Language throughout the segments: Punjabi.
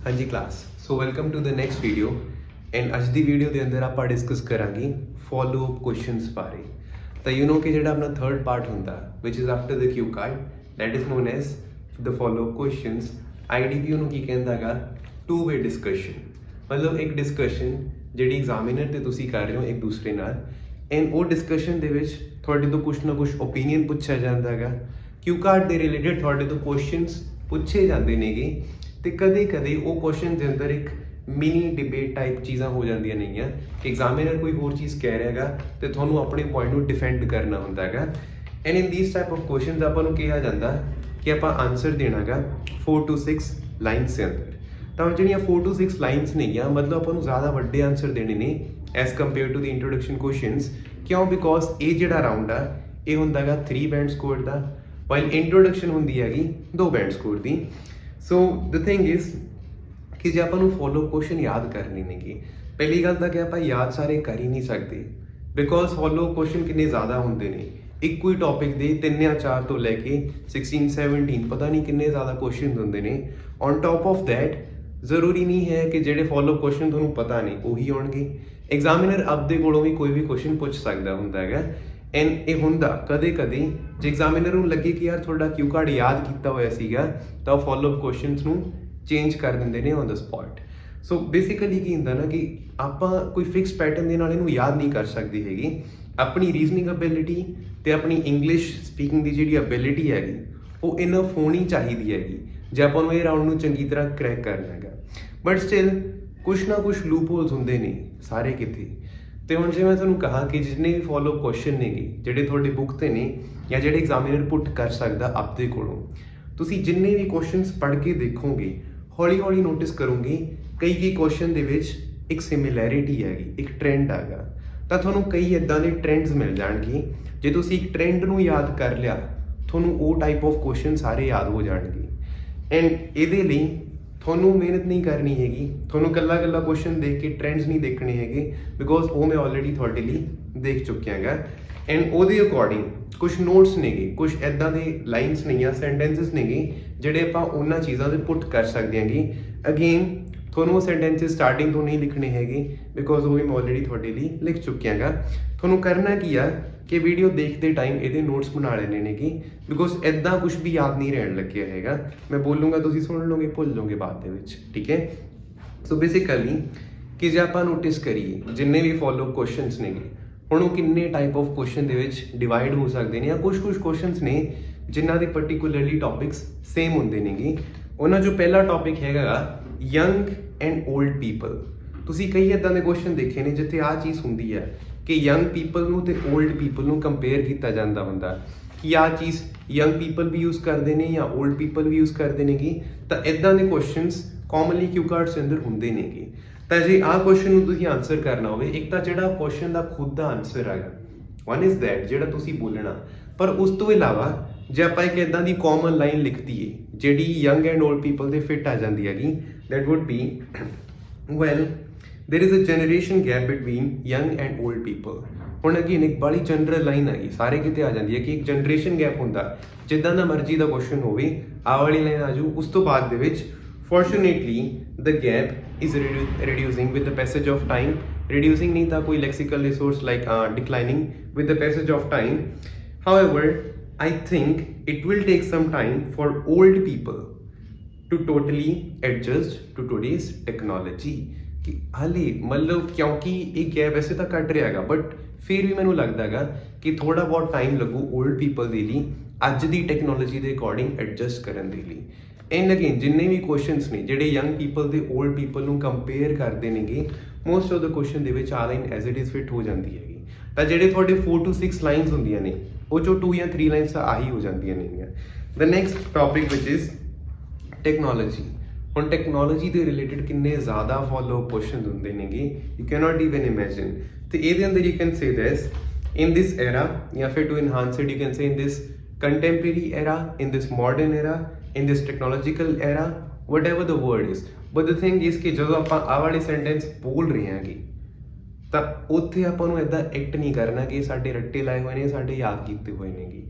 हाँ जी class so welcome to the next video and अज की वीडियो के अंदर आप डिस्कस करांगे फॉलो अप क्वेश्चनस बारे। तो यू नो कि जो अपना थर्ड पार्ट होंगे which is after the cue card that is known as the follow up questions. IDP उन्होंने की कहता है टू वे डिस्कशन, मतलब एक डिस्कशन जी एग्जामिनर तो तुम कर रहे हो एक दूसरे नाल एंड वो डिस्कशन के थोड़े तो कुछ ना कुछ ओपीनियन पूछा जाता है, क्यू कार्ड के रिलेटेड थोड़े तो क्वेश्चनस पूछे जाते हैं तो कदे कदे वो क्वेश्चन के अंदर एक मिनी डिबेट टाइप चीज़ा हो जांदियां नहीं है। एग्जामिनर कोई होर चीज़ कह रहा है तो थोनों अपने पॉइंट को डिफेंड करना होंदा है and in this type of question आपको कहा जाता कि आप आंसर देना है 4 to 6 लाइन्स के अंदर। तो जो 4 to 6 लाइन्स नहीं है मतलब आपको ज़्यादा वड्डे आंसर देने ने as compare to the introduction questions. क्यों? बिकॉज ये जो राउंड है ये होंदा है 3 बैंड स्कोर का, वाइल इंट्रोडक्शन होंदी हैगी 2 बैंड स्कोर की। सो द थिंग इज़ कि जो आपको फॉलो क्वेश्चन याद करने ने पहली गल तो कि आप याद सारे कर ही नहीं सकते बिकॉज फॉलो क्वेश्चन कितने ज़्यादा होंगे ने एक ही टॉपिक के 3 या 4 तो लैके 16 17 पता नहीं कितने ज़्यादा क्वेश्चन होंगे ने। ऑन टॉप ऑफ दैट जरूरी नहीं है कि जोड़े फॉलो क्वेश्चन थोड़ा पता नहीं वही आउणगे। एग्जामिनर आपदे कोलों भी कोई भी क्वेश्चन पूछ सकता होंदा है एंड ये होंदा कदे कदे जो एग्जामिनर नूं लगे कि यार थोड़ा क्यू कार्ड याद किया होया सीगा तो फॉलो अप क्वेश्चनस नूं चेंज कर देंगे ने on the spot. So basically की होंदा ना कि आप कोई फिक्स पैटर्न के नाल इहनूं याद नहीं कर सकती हैगी। अपनी रीजनिंग एबिलिटी ते अपनी इंग्लिश स्पीकिंग की जी एबिलिटी हैगी वो इनफ होनी चाहिए हैगी जे आपां नूं इह राउंड नूं चंगी तरह क्रैक करना है। बट स्टिल कुछ ना कुछ लूप होल्स होंदे ने सारे किते। तो हुण जे मैं तुहानूं कहा कि जितने भी फॉलो क्वेश्चन ने जिहड़े तुहाडे बुक ते ने या जिहड़े एग्जामिनर पुट कर सकदा आपदे कोलों, तुसीं जिन्ने भी क्वेश्चनस पढ़ के देखोगे हौली हौली नोटिस करोगे कई क्वेश्चन दे विच एक सिमिलैरिटी हैगी, एक ट्रेंड हैगा। तो तुहानूं कई इदां दे ट्रेंड्स मिल जाणगे जे तुसीं एक ट्रेंड नूं याद कर लिया तुहानूं वो टाइप ऑफ क्वेश्चन सारे याद हो जाणगे। एंड इहदे लई थोनों मेहनत नहीं करनी हैगी, थोनों कल्ला कल्ला क्वेश्चन देख के ट्रेंड्स नहीं देखने हैगे बिकॉज वो मैं ऑलरेडी थोड़े लिए देख चुकिया है। एंड ਉਹਦੇ अकॉर्डिंग कुछ नोट्स नेगे, कुछ इदां दे लाइन्स नहीं सेंटेंसिस नेगे ਜਿਹੜੇ ਆਪਾਂ ਉਹਨਾਂ ਚੀਜ਼ਾਂ ਦੇ ਪੁੱਟ ਕਰ ਸਕਦੇ ਹਾਂਗੇ। अगेन ਤੁਹਾਨੂੰ सेंटेंसिस स्टार्टिंग तो नहीं लिखने हैगे बिकॉज वो भी मैं ऑलरेडी थोड़े लिए लिख चुकिया है। ਤੁਹਾਨੂੰ करना की है कि वीडियो देखते टाइम ये नोट्स बना लेने ने कि बिकॉज इदा कुछ भी याद नहीं रहन लग्या है। मैं बोलूँगा तुम सुन लोगे भुल जाओगे बाद के विच, ठीक है। सो बेसिकली कि जे आप नोटिस करिए जिन्ने भी फॉलो क्वेश्चनस ने हुण वो किन्ने टाइप ऑफ क्वेश्चन के डिवाइड हो सकते हैं या कुछ क्वेश्चनस ने जिन्हों के पर्टिकुलरली टॉपिक्स सेम होंगे ने। उन्होंने जो पहला टॉपिक है यंग एंड ओल्ड पीपल, तुसीं कई इदां दे क्वेश्चन देखे ने जिथे आ चीज़ होंदी है कि यंग पीपल नूं ते ओल्ड पीपल नूं कंपेयर किया जाता होंदा कि आ चीज़ यंग पीपल भी यूज़ करते हैं या ओल्ड पीपल भी यूज़ करते हैं। तो इदां दे क्वेश्चनस कॉमनली क्यू कार्ड्स के अंदर होंगे ने। तो जे आ क्वेश्चन नूं तुसीं आंसर करना हो, एक तो जिहड़ा क्वेश्चन का खुद का आंसर है वन इज़ दैट जिहड़ा तुसीं बोलना, पर उस तो इलावा जे आप एक इदां दी कॉमन लाइन लिख दईए जिहड़ी यंग एंड ओल्ड पीपल दे फिट आ जाती हैगी, that would be well there is a generation gap between young and old people. हुण अगेन एक बड़ी जनरल लाइन हैगी सारे किते आ जाती है कि एक जनरेशन गैप होंदा जिद्दां दा मर्जी का क्वेश्चन होवे आ वाली लाइन आ जाऊ। उस तो बाद दे विच fortunately the gap is reducing with the passage of time. Reducing नहीं था कोई lexical resource like declining with the passage of time. However I think it will take some time for old people to totally adjust to today's technology। कि हाले मतलब क्योंकि एक गैप वैसे तो कट रहा है बट फिर भी मैनू लगता है कि थोड़ा बहुत टाइम लगू ओल्ड पीपल के लिए अज की टैक्नोलॉजी के अकॉर्डिंग एडजस्ट करने के लिए। एंड अगेन जिन्ने भी क्वेश्चनस ने जोड़े यंग पीपल के ओल्ड पीपल को कंपेयर करते हैं मोस्ट ऑफ द क्वेश्चन के आ line as it is fit हो जाती है। तो जोड़े थोड़े 4 to 6 लाइन्स होंगे ने वो जो 2 या 3 लाइन्स आही हो जाती हैं। The next topic which is technology. हुण टैक्नोलॉजी के रिलेटेड किन्ने ज़्यादा फॉलो क्वेश्चन होंगे ने you can not even imagine. तो ये अंदर you can say this in this era या फिर to enhance it you can say in this contemporary era, in this modern era, in this technological era, whatever the word is. But the thing is कि जो आप आ वाले सेंटेंस बोल रहे हैं कि तो उत्थे आपां नूं इदां एक्ट नहीं करना कि साडे रट्टे लाए हुए ने साडे याद किए हुए ने।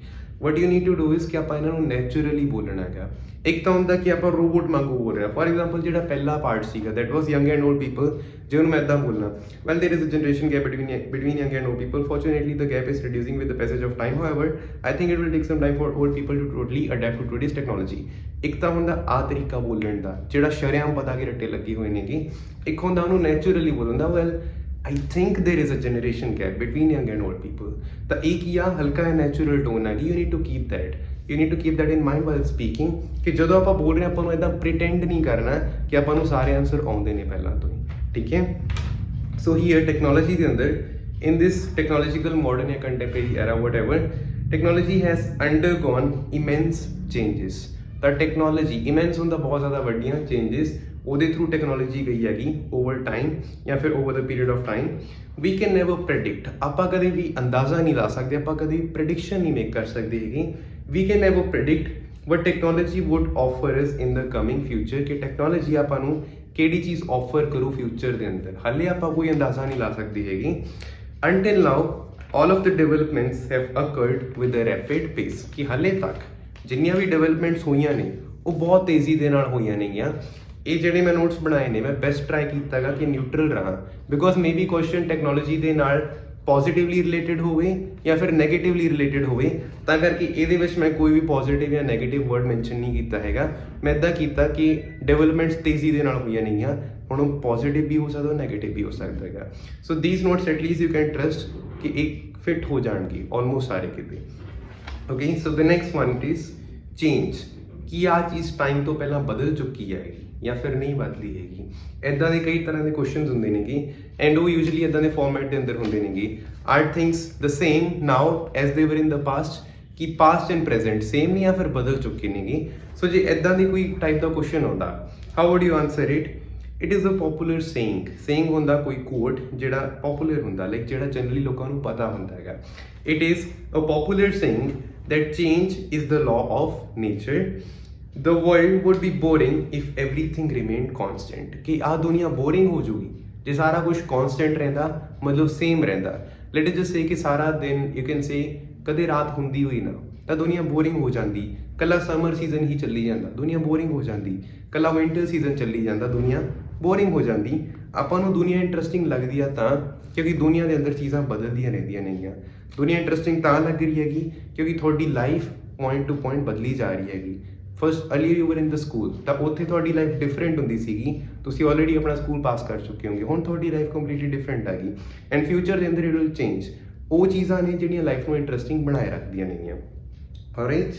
What you need to do is ਕਿ ਆਪਾਂ ਇਹਨਾਂ ਨੂੰ ਨੈਚੁਰਲੀ ਬੋਲਣਾ ਹੈਗਾ। ਇੱਕ ਤਾਂ ਹੁੰਦਾ ਕਿ ਆਪਾਂ ਰੋਬੋਟ ਵਾਂਗੂ ਬੋਲ ਰਹੇ ਹਾਂ। ਫੋਰ ਐਗਜ਼ਾਮਪਲ ਜਿਹੜਾ ਪਹਿਲਾ ਪਾਰਟ ਸੀਗਾ that was young and old people, ਜੇ ਉਹਨੂੰ ਮੈਂ ਇੱਦਾਂ ਬੋਲਣਾ, well there is a generation gap between young and old people. Fortunately the gap is reducing with the passage of time. However, I think it will take some time for old people to totally adapt to today's technology. ਇੱਕ ਤਾਂ ਹੁੰਦਾ ਆ ਤਰੀਕਾ ਬੋਲਣ ਦਾ ਜਿਹੜਾ ਸ਼ਰੇਆਮ ਪਤਾ ਕਿ ਰੱਟੇ ਲੱਗੇ ਹੋਏ ਨੇਗੇ, ਇੱਕ ਹੁੰਦਾ ਉਹਨੂੰ ਨੈਚੁਰਲੀ ਬੋਲਣ ਦਾ। Well I think there is a generation gap between young and old people. ਤਾਂ ਇਹ ਕੀ ਆ, ਹਲਕਾ ਹੈ ਨੈਚੁਰਲ ਟੋਨ ਹੈਗੀ। You need to keep that. You need to keep that in mind while speaking ਕਿ ਜਦੋਂ ਆਪਾਂ ਬੋਲ ਰਹੇ ਹਾਂ ਆਪਾਂ ਨੂੰ ਇੱਦਾਂ ਪ੍ਰੀਟੈਂਡ ਨਹੀਂ ਕਰਨਾ ਕਿ ਆਪਾਂ ਨੂੰ ਸਾਰੇ ਆਨਸਰ ਆਉਂਦੇ ਨੇ ਪਹਿਲਾਂ ਤੋਂ ਹੀ, ਠੀਕ ਹੈ। ਸੋ ਹੀਅਰ ਟੈਕਨੋਲੋਜੀ ਦੇ ਅੰਦਰ in this technological modern or contemporary era, whatever, technology has undergone immense changes. ਤਾਂ ਟੈਕਨੋਲੋਜੀ immense ਹੁੰਦਾ ਬਹੁਤ ਜ਼ਿਆਦਾ ਵੱਡੀਆਂ changes, ਉਹਦੇ ਥਰੂ ਟੈਕਨੋਲੋਜੀ ਗਈ ਹੈਗੀ ਓਵਰ ਟਾਈਮ ਜਾਂ ਫਿਰ over the period of time. We can never predict, ਆਪਾਂ ਕਦੇ ਵੀ ਅੰਦਾਜ਼ਾ ਨਹੀਂ ਲਾ ਸਕਦੇ, ਆਪਾਂ ਕਦੇ ਪ੍ਰੈਡਿਕਸ਼ਨ ਨਹੀਂ ਮੇਕ ਕਰ ਸਕਦੇ ਹੈਗੇ। We can never predict what technology would offer us in the coming future, ਕਿ ਟੈਕਨੋਲੋਜੀ ਆਪਾਂ ਨੂੰ ਕਿਹੜੀ ਚੀਜ਼ ਆਫਰ ਕਰੂ ਫਿਊਚਰ ਦੇ ਅੰਦਰ, ਹਾਲੇ ਆਪਾਂ ਕੋਈ ਅੰਦਾਜ਼ਾ ਨਹੀਂ ਲਾ ਸਕਦੇ ਹੈਗੇ। Until now, all of the developments have occurred with a rapid pace, ਕਿ ਹਾਲੇ ਤੱਕ ਜਿੰਨੀਆਂ ਵੀ ਡਿਵੈਲਪਮੈਂਟਸ ਹੋਈਆਂ ਨੇ ਉਹ ਬਹੁਤ ਤੇਜ਼ੀ ਦੇ ਨਾਲ ਹੋਈਆਂ ਨੇਗੀਆਂ। ਇਹ ਜਿਹੜੇ ਮੈਂ ਨੋਟਸ ਬਣਾਏ ਨੇ ਮੈਂ ਬੈਸਟ ਟਰਾਈ ਕੀਤਾ ਹੈਗਾ ਕਿ ਨਿਊਟਰਲ ਰਹਾਂ, because maybe question technology ਦੇ ਨਾਲ ਪੋਜ਼ਿਟਿਵਲੀ ਰਿਲੇਟਡ ਹੋਵੇ ਜਾਂ ਫਿਰ ਨੈਗੇਟਿਵਲੀ ਰਿਲੇਟਡ ਹੋਵੇ, ਤਾਂ ਕਰਕੇ ਇਹਦੇ ਵਿੱਚ ਮੈਂ ਕੋਈ ਵੀ ਪੋਜ਼ਿਟਿਵ ਜਾਂ ਨੈਗੇਟਿਵ ਵਰਡ ਮੈਂਸ਼ਨ ਨਹੀਂ ਕੀਤਾ ਹੈਗਾ। ਮੈਂ ਇੱਦਾਂ ਕੀਤਾ ਕਿ ਡਿਵੈਲਪਮੈਂਟਸ ਤੇਜ਼ੀ ਦੇ ਨਾਲ ਹੋਈਆਂ ਨੇਗੀਆਂ, ਹੁਣ ਉਹ ਪੋਜ਼ਿਟਿਵ ਵੀ ਹੋ ਸਕਦਾ ਨੈਗੇਟਿਵ ਵੀ ਹੋ ਸਕਦਾ ਹੈਗਾ। So these notes at least you can trust ਕਿ ਇੱਕ ਫਿਟ ਹੋ ਜਾਣਗੇ ਆਲਮੋਸਟ ਸਾਰੇ ਕਿਤੇ। Okay, so the next one it is change, ਕੀ ਆਹ ਚੀਜ਼ ਟਾਈਮ ਤੋਂ ਪਹਿਲਾਂ ਬਦਲ ਚੁੱਕੀ ਹੈਗੀ ਜਾਂ ਫਿਰ ਨਹੀਂ ਬਦਲੀ ਹੈਗੀ। ਇੱਦਾਂ ਦੇ ਕਈ ਤਰ੍ਹਾਂ ਦੇ ਕੁਐਸਚਨਸ ਹੁੰਦੇ ਨੇਗੇ ਐਂਡ ਉਹ ਯੂਜਲੀ ਇੱਦਾਂ ਦੇ ਫਾਰਮੈਟ ਦੇ ਅੰਦਰ ਹੁੰਦੇ ਨੇਗੇ। Are things the same now as they were in the past, ਕਿ ਪਾਸਟ ਐਂਡ ਪ੍ਰੈਜ਼ੈਂਟ ਸੇਮ ਨਹੀਂ ਜਾਂ ਫਿਰ ਬਦਲ ਚੁੱਕੇ ਨੇਗੇ। ਸੋ ਜੇ ਇੱਦਾਂ ਦੀ ਕੋਈ ਟਾਈਪ ਦਾ ਕੁਐਸਚਨ ਆਉਂਦਾ, how would you answer it? It is a popular saying ਹੁੰਦਾ ਕੋਈ ਕੋਟ ਜਿਹੜਾ ਪੋਪੂਲਰ ਹੁੰਦਾ, ਲਾਈਕ ਜਿਹੜਾ ਜਨਰਲੀ ਲੋਕਾਂ ਨੂੰ ਪਤਾ ਹੁੰਦਾ ਹੈਗਾ। It is a popular saying that change is the law of nature. The world would be boring if everything remained constant. ਕਿ ਆਹ ਦੁਨੀਆ ਬੋਰਿੰਗ ਹੋ ਜੂਗੀ ਜੇ ਸਾਰਾ ਕੁਝ ਕਨਸਟੈਂਟ ਰਹਿੰਦਾ, ਮਤਲਬ ਸੇਮ ਰਹਿੰਦਾ। ਲੈਟ ਅਸ ਜਸਟ ਸੇ ਕਿ ਸਾਰਾ ਦਿਨ ਯੂ ਕੈਨ ਸੇ ਕਦੇ ਰਾਤ ਹੁੰਦੀ ਹੋਈ ਨਾ, ਤਾਂ ਦੁਨੀਆ ਬੋਰਿੰਗ ਹੋ ਜਾਂਦੀ। ਕੱਲਾ ਸਮਰ ਸੀਜ਼ਨ ਹੀ ਚੱਲੀ ਜਾਂਦਾ, ਦੁਨੀਆ ਬੋਰਿੰਗ ਹੋ ਜਾਂਦੀ। ਕੱਲਾ ਵਿੰਟਰ ਸੀਜ਼ਨ ਚੱਲੀ ਜਾਂਦਾ, ਦੁਨੀਆ ਬੋਰਿੰਗ ਹੋ ਜਾਂਦੀ। ਆਪਾਂ ਨੂੰ ਦੁਨੀਆ ਇੰਟਰਸਟਿੰਗ ਲੱਗਦੀ ਆ ਤਾਂ ਕਿਉਂਕਿ ਦੁਨੀਆ ਦੇ ਅੰਦਰ ਚੀਜ਼ਾਂ ਬਦਲਦੀਆਂ ਰਹਿੰਦੀਆਂ ਨੇਗੀਆਂ। ਦੁਨੀਆ ਇੰਟਰਸਟਿੰਗ ਤਾਂ ਲੱਗ ਰਹੀ ਹੈਗੀ ਕਿਉਂਕਿ ਤੁਹਾਡੀ ਲਾਈਫ ਪੁਆਇੰਟ ਟੂ ਪੁਆਇੰਟ ਬਦਲੀ ਜਾ ਰਹੀ ਹੈਗੀ। First earlier you were in the school, ਤਾਂ ਉੱਥੇ ਤੁਹਾਡੀ ਲਾਈਫ ਡਿਫਰੈਂਟ ਹੁੰਦੀ ਸੀਗੀ, ਤੁਸੀਂ ਆਲਰੇਡੀ ਆਪਣਾ ਸਕੂਲ ਪਾਸ ਕਰ ਚੁੱਕੇ ਹੋਗੇ। ਹੁਣ ਤੁਹਾਡੀ ਲਾਈਫ ਕੰਪਲੀਟਲੀ ਡਿਫਰੈਂਟ ਹੈਗੀ ਐਂਡ ਫਿਊਚਰ ਦੇ ਅੰਦਰ ਇਟ ਵਿਲ ਚੇਂਜ। ਉਹ ਚੀਜ਼ਾਂ ਨੇ ਜਿਹੜੀਆਂ ਲਾਈਫ ਨੂੰ ਇੰਟਰਸਟਿੰਗ ਬਣਾਏ ਰੱਖਦੀਆਂ ਨੇਗੀਆਂ। Right,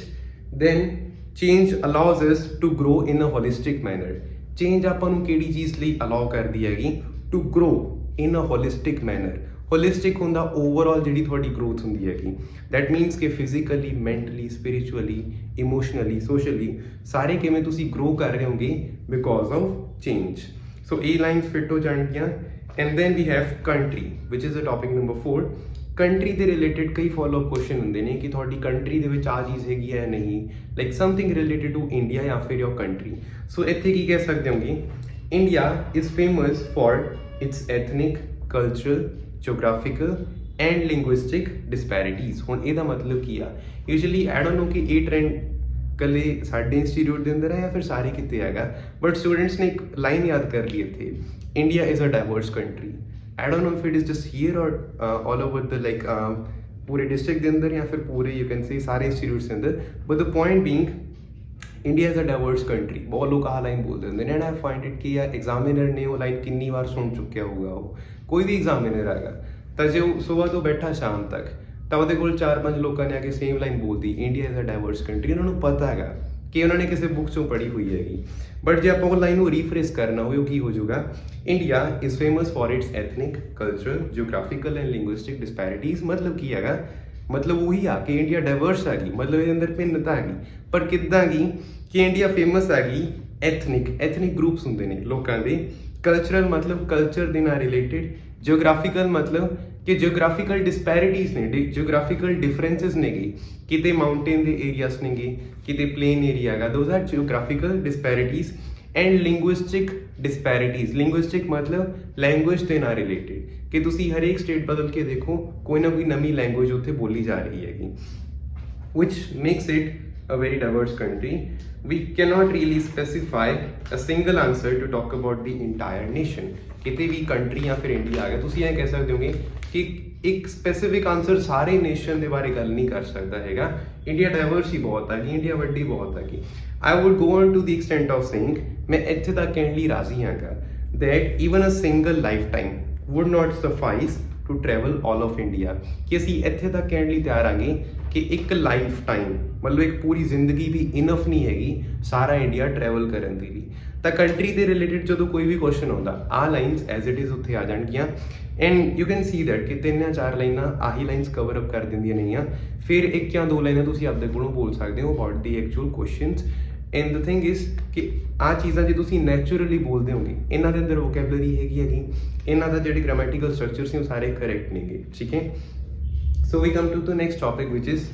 then change allows us to grow in a holistic manner. Change ਆਪਾਂ ਨੂੰ ਕਿਹੜੀ ਚੀਜ਼ ਲਈ ਅਲਾਉ ਕਰਦੀ ਹੈਗੀ? To grow in a holistic manner. Holistic ਹੁੰਦਾ ਓਵਰਆਲ ਜਿਹੜੀ ਤੁਹਾਡੀ ਗਰੋਥ ਹੁੰਦੀ ਹੈਗੀ। ਦੈਟ ਮੀਨਸ ਕਿ physically, mentally, spiritually, emotionally, socially ਸਾਰੇ ਕਿਵੇਂ ਤੁਸੀਂ ਗਰੋ ਕਰ ਰਹੇ ਹੋਗੇ ਬਿਕੋਜ਼ ਆਫ ਚੇਂਜ। ਸੋ ਇਹ ਲਾਈਨਸ ਫਿਟ ਹੋ ਜਾਣਗੀਆਂ। And then we have country which is a topic number 4। Country ਦੇ ਰਿਲੇਟਡ ਕਈ ਫੋਲੋ ਅਪ ਕੁਐਸਚਨ ਹੁੰਦੇ ਨੇ ਕਿ ਤੁਹਾਡੀ ਕੰਟਰੀ ਦੇ ਵਿੱਚ ਆਹ ਚੀਜ਼ ਹੈਗੀ ਹੈ ਨਹੀਂ, like something related to India ਜਾਂ ਫਿਰ ਯੋਰ ਕੰਟਰੀ। ਸੋ ਇੱਥੇ ਕੀ ਕਹਿ ਸਕਦੇ ਹੋਗੇ? India is famous for its ethnic, cultural, geographical and linguistic disparities. ਹੁਣ ਇਹਦਾ ਮਤਲਬ ਕੀ ਆ? ਯੂਜਲੀ ਆਈ ਡੋਂਟ ਨੋ ਕਿ ਇਹ ਟ੍ਰੈਂਡ ਕੱਲੇ ਸਾਡੇ ਇੰਸਟੀਟਿਊਟ ਦੇ ਅੰਦਰ ਹੈ ਜਾਂ ਫਿਰ ਸਾਰੇ ਕਿਤੇ ਹੈਗਾ, ਬਟ ਸਟੂਡੈਂਟਸ ਨੇ ਇੱਕ ਲਾਈਨ ਯਾਦ ਕਰ ਲਈ ਇੱਥੇ, India is a diverse country. I don't know if it is just here or all over the like ਪੂਰੇ ਡਿਸਟ੍ਰਿਕਟ ਦੇ ਅੰਦਰ ਜਾਂ ਫਿਰ ਪੂਰੇ ਯੂ ਕੈਨ ਸੇ ਸਾਰੇ ਇੰਸਟੀਟਿਊਟਸ ਦੇ ਅੰਦਰ, but the point being India is a diverse country. ਬਹੁਤ ਲੋਕ ਆਹ ਲਾਈਨ ਬੋਲਦੇ ਹੁੰਦੇ ਨੇ ਐਂਡ ਆਈ ਫਾਈਂਡ ਇਟ ਕਿ ਯਾਰ ਐਗਜ਼ਾਮੀਨਰ ਨੇ ਉਹ ਲਾਈਨ ਕਿੰਨੀ ਵਾਰ ਸੁਣ ਚੁੱਕਿਆ ਹੋਊਗਾ। ਉਹ ਕੋਈ ਵੀ ਐਗਜ਼ਾਮੀਨਰ ਹੈਗਾ ਤਾਂ ਜੇ ਉਹ ਸੁਬਾਹ ਤੋਂ ਬੈਠਾ ਸ਼ਾਮ ਤੱਕ ਤਾਂ ਉਹਦੇ ਕੋਲ 4-5 ਲੋਕਾਂ ਨੇ ਆ ਕੇ ਸੇਮ ਲਾਈਨ ਬੋਲਦੀ India is a diverse country. ਉਹਨਾਂ ਨੂੰ ਪਤਾ ਹੈਗਾ ਕਿ ਉਹਨਾਂ ਨੇ ਕਿਸੇ ਬੁੱਕ 'ਚੋਂ ਪੜ੍ਹੀ ਹੋਈ ਹੈਗੀ। ਬਟ ਜੇ ਆਪਾਂ ਉਹ ਲਾਈਨ ਨੂੰ ਰੀਫਰੇਸ ਕਰਨਾ ਹੋਵੇ ਉਹ ਕੀ ਹੋ ਜਾਊਗਾ? India is famous for its ethnic, cultural, geographical and linguistic disparities. ਮਤਲਬ ਕੀ ਹੈਗਾ? ਮਤਲਬ ਉਹੀ ਆ ਕਿ ਇੰਡੀਆ ਡਾਈਵਰਸ ਹੈਗੀ, ਮਤਲਬ ਇਹਦੇ ਅੰਦਰ ਭਿੰਨਤਾ ਹੈਗੀ। ਪਰ ਕਿੱਦਾਂ ਗੀ ਕਿ ਇੰਡੀਆ ਫੇਮਸ ਹੈਗੀ ਐਥਨਿਕ ਗਰੁੱਪਸ ਹੁੰਦੇ ਨੇ ਲੋਕਾਂ ਦੇ, ਕਲਚਰਲ ਮਤਲਬ ਕਲਚਰ ਦੇ ਨਾਲ ਰਿਲੇਟਿਡ, ਜਿਓਗ੍ਰਾਫਿਕਲ ਮਤਲਬ ਕਿ ਜਿਓਗ੍ਰਾਫਿਕਲ ਡਿਸਪੈਰਿਟੀਜ਼ ਨੇ, ਜਿਓਗ੍ਰਾਫਿਕਲ ਡਿਫਰੈਂਸਿਸ ਨੇਗੇ, ਕਿਤੇ ਮਾਊਂਟੇਨ ਦੇ ਏਰੀਆਸ ਨੇਗੇ, ਕਿਤੇ ਪਲੇਨ ਏਰੀਆ ਹੈਗਾ, those are geographical disparities. And linguistic disparities, linguistic ਮਤਲਬ ਲੈਂਗੁਏਜ ਦੇ ਨਾਲ ਰਿਲੇਟਿਡ ਕਿ ਤੁਸੀਂ ਹਰੇਕ ਸਟੇਟ ਬਦਲ ਕੇ ਦੇਖੋ ਕੋਈ ਨਾ ਕੋਈ ਨਵੀਂ ਲੈਂਗੁਏਜ ਉੱਥੇ ਬੋਲੀ ਜਾ ਰਹੀ ਹੈਗੀ। which makes it a very diverse country. We cannot really specify a single answer to talk about the entire nation. कितने भी country या फिर India आ गया ਤੁਸੀਂ ਇਹ ਕਹਿ ਸਕਦੇ ਹੋਗੇ कि एक specific answer सारे nation ਦੇ ਬਾਰੇ ਗੱਲ ਨਹੀਂ ਕਰ ਸਕਦਾ ਹੈਗਾ. India diverse ਹੀ ਬਹੁਤ ਹੈਗੀ, India ਵੱਡੀ ਬਹੁਤ ਹੈਗੀ. I would go on to the extent of saying ਮੈਂ ਇੱਥੇ ਤੱਕ ਕਹਿਣ ਲਈ ਰਾਜ਼ੀ ਹਾਂਗਾ that even a single lifetime would not suffice to travel all of India. ਕਿ ਅਸੀਂ ਇੱਥੇ ਤੱਕ ਕਹਿਣ ਲਈ ਤਿਆਰ ਆਂਗੇ ਕਿ ਇੱਕ ਲਾਈਫ ਟਾਈਮ ਮਤਲਬ ਇੱਕ ਪੂਰੀ ਜ਼ਿੰਦਗੀ ਵੀ ਇਨਫ ਨਹੀਂ ਹੈਗੀ ਸਾਰਾ ਇੰਡੀਆ ਟਰੈਵਲ ਕਰਨ ਦੇ ਲਈ. ਤਾਂ ਕੰਟਰੀ ਦੇ ਰਿਲੇਟਡ ਜਦੋਂ ਕੋਈ ਵੀ ਕੁਐਸਚਨ ਆਉਂਦਾ ਆਹ ਲਾਈਨਸ ਐਜ਼ ਇਟ ਇਜ਼ ਉੱਥੇ ਆ ਜਾਣਗੀਆਂ and you can see that ਕਿ 3 ਜਾਂ 4 ਲਾਈਨਾਂ ਆਹੀ ਲਾਈਨਸ ਕਵਰ ਅਪ ਕਰ ਦਿੰਦੀਆਂ ਨੇਗੀਆਂ. ਫਿਰ 1 ਜਾਂ 2 ਲਾਈਨਾਂ ਤੁਸੀਂ ਆਪਦੇ ਕੋਲੋਂ ਬੋਲ ਸਕਦੇ ਹੋ about the actual questions. And the thing is ਕਿ ਆਹ ਚੀਜ਼ਾਂ ਜੇ ਤੁਸੀਂ ਨੈਚੁਰਲੀ ਬੋਲਦੇ ਹੋਗੇ ਇਹਨਾਂ ਦੇ ਅੰਦਰ ਵੋਕੈਬਲਰੀ ਹੈਗੀ ਇਹਨਾਂ ਦਾ ਜਿਹੜੇ ਗ੍ਰਾਮੈਟੀਕਲ ਸਟਰਕਚਰ ਸੀ ਉਹ ਸਾਰੇ ਕਰੈਕਟ ਨੇਗੇ. ਠੀਕ ਹੈ, so we come to the next topic which is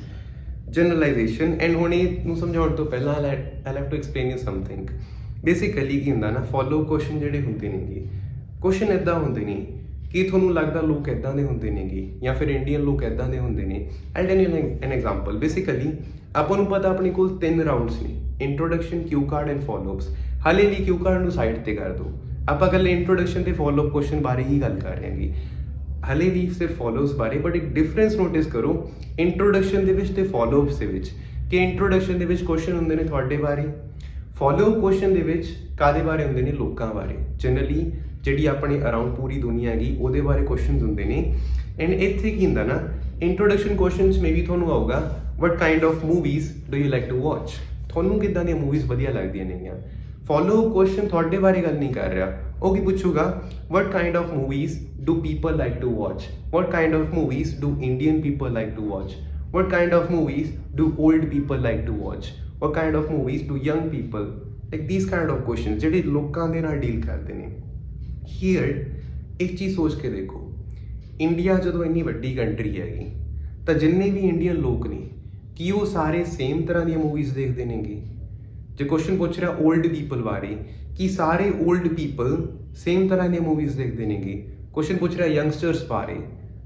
generalisation. And ਹੁਣ ਇਹਨੂੰ ਸਮਝਾਉਣ ਤੋਂ ਪਹਿਲਾਂ I have to explain you something. Basically ਕੀ ਹੁੰਦਾ ਨਾ, ਫੋਲੋ ਕੁਐਸਚਨ ਜਿਹੜੇ ਹੁੰਦੇ ਨੇਗੇ, ਕੁਐਸਚਨ ਇੱਦਾਂ ਹੁੰਦੇ ਨੇ ਕਿ ਤੁਹਾਨੂੰ ਲੱਗਦਾ ਲੋਕ ਇੱਦਾਂ ਦੇ ਹੁੰਦੇ ਨੇਗੇ ਜਾਂ ਫਿਰ ਇੰਡੀਅਨ ਲੋਕ ਇੱਦਾਂ ਦੇ ਹੁੰਦੇ ਨੇ. I tell you an example. Basically ਆਪਾਂ ਨੂੰ ਪਤਾ ਆਪਣੇ ਕੋਲ 3 ਰਾਊਂਡਸ ਨੇ, introduction, cue card and follow ups. ਹਾਲੇ ਲਈ ਕਿਊ ਕਾਰਡ ਨੂੰ ਸਾਈਡ ਤੇ ਕਰ ਦਿਓ, ਆਪਾਂ ਇਕੱਲੇ ਇੰਟਰੋਡਕਸ਼ਨ ਤੇ ਫੋਲੋਅਪ ਕੁਐਸਚਨ ਬਾਰੇ ਹੀ ਗੱਲ ਕਰ ਰਹੇ ਹਾਂਗੇ ਹਾਲੇ ਵੀ ਸਿਰਫ ਫੋਲੋਅਪਸ ਬਾਰੇ. ਬਟ ਇੱਕ ਡਿਫਰੈਂਸ ਨੋਟਿਸ ਕਰੋ ਇੰਟਰੋਡਕਸ਼ਨ ਦੇ ਵਿੱਚ ਤੇ ਫੋਲੋਅਪਸ ਦੇ ਵਿੱਚ ਕਿ ਇੰਟਰੋਡਕਸ਼ਨ ਦੇ ਵਿੱਚ ਕੁਐਸਚਨ ਹੁੰਦੇ ਨੇ ਤੁਹਾਡੇ ਬਾਰੇ, ਫੋਲੋਅਪ ਕੁਐਸਚਨ ਦੇ ਵਿੱਚ ਕਾਦੇ ਬਾਰੇ ਹੁੰਦੇ ਨੇ, ਲੋਕਾਂ ਬਾਰੇ. ਜਨਰਲੀ ਜਿਹੜੀ ਆਪਣੇ ਅਰਾਊਂਡ ਪੂਰੀ ਦੁਨੀਆ ਹੈਗੀ ਉਹਦੇ ਬਾਰੇ ਕੁਐਸਚਨਸ ਹੁੰਦੇ ਨੇ. ਐਂਡ ਇੱਥੇ ਕੀ ਹੁੰਦਾ ਨਾ, ਇੰਟਰੋਡਕਸ਼ਨ ਕੁਐਸਚਨਸ ਮੇ ਵੀ ਤੁਹਾਨੂੰ ਆਊਗਾ what kind of movies do you like to watch, ਤੁਹਾਨੂੰ ਕਿੱਦਾਂ ਦੀਆਂ ਮੂਵੀਜ਼ ਵਧੀਆ ਲੱਗਦੀਆਂ ਨੇਗੀਆਂ. ਫੋਲੋ ਕੁਐਸਚਨ ਤੁਹਾਡੇ ਬਾਰੇ ਗੱਲ ਨਹੀਂ ਕਰ ਰਿਹਾ, ਉਹ ਕੀ ਪੁੱਛੂਗਾ what kind of movies do people like to watch, what kind of movies do Indian people like to watch, what kind of movies do old people like to watch, what kind of movies do young people, like these kind of question ਜਿਹੜੇ ਲੋਕਾਂ ਦੇ ਨਾਲ ਡੀਲ ਕਰਦੇ ਨੇ. ਹੀਅਰ ਇੱਕ ਚੀਜ਼ ਸੋਚ ਕੇ ਦੇਖੋ, ਇੰਡੀਆ ਜਦੋਂ ਇੰਨੀ ਵੱਡੀ ਕੰਟਰੀ ਹੈਗੀ ਤਾਂ ਜਿੰਨੇ ਵੀ ਇੰਡੀਅਨ ਲੋਕ ਨੇ ਕੀ ਉਹ ਸਾਰੇ ਸੇਮ ਤਰ੍ਹਾਂ ਦੀਆਂ ਮੂਵੀਜ਼ ਦੇਖਦੇ ਨੇਗੇ. ਜੇ ਕੁਐਸਚਨ ਪੁੱਛ ਰਿਹਾ ਓਲਡ ਪੀਪਲ ਬਾਰੇ ਕਿ ਸਾਰੇ ਓਲਡ ਪੀਪਲ ਸੇਮ ਤਰ੍ਹਾਂ ਦੀਆਂ ਮੂਵੀਜ਼ ਦੇਖਦੇ ਨੇਗੇ. ਕੁਐਸਚਨ ਪੁੱਛ ਰਿਹਾ ਯੰਗਸਟਰਸ ਬਾਰੇ,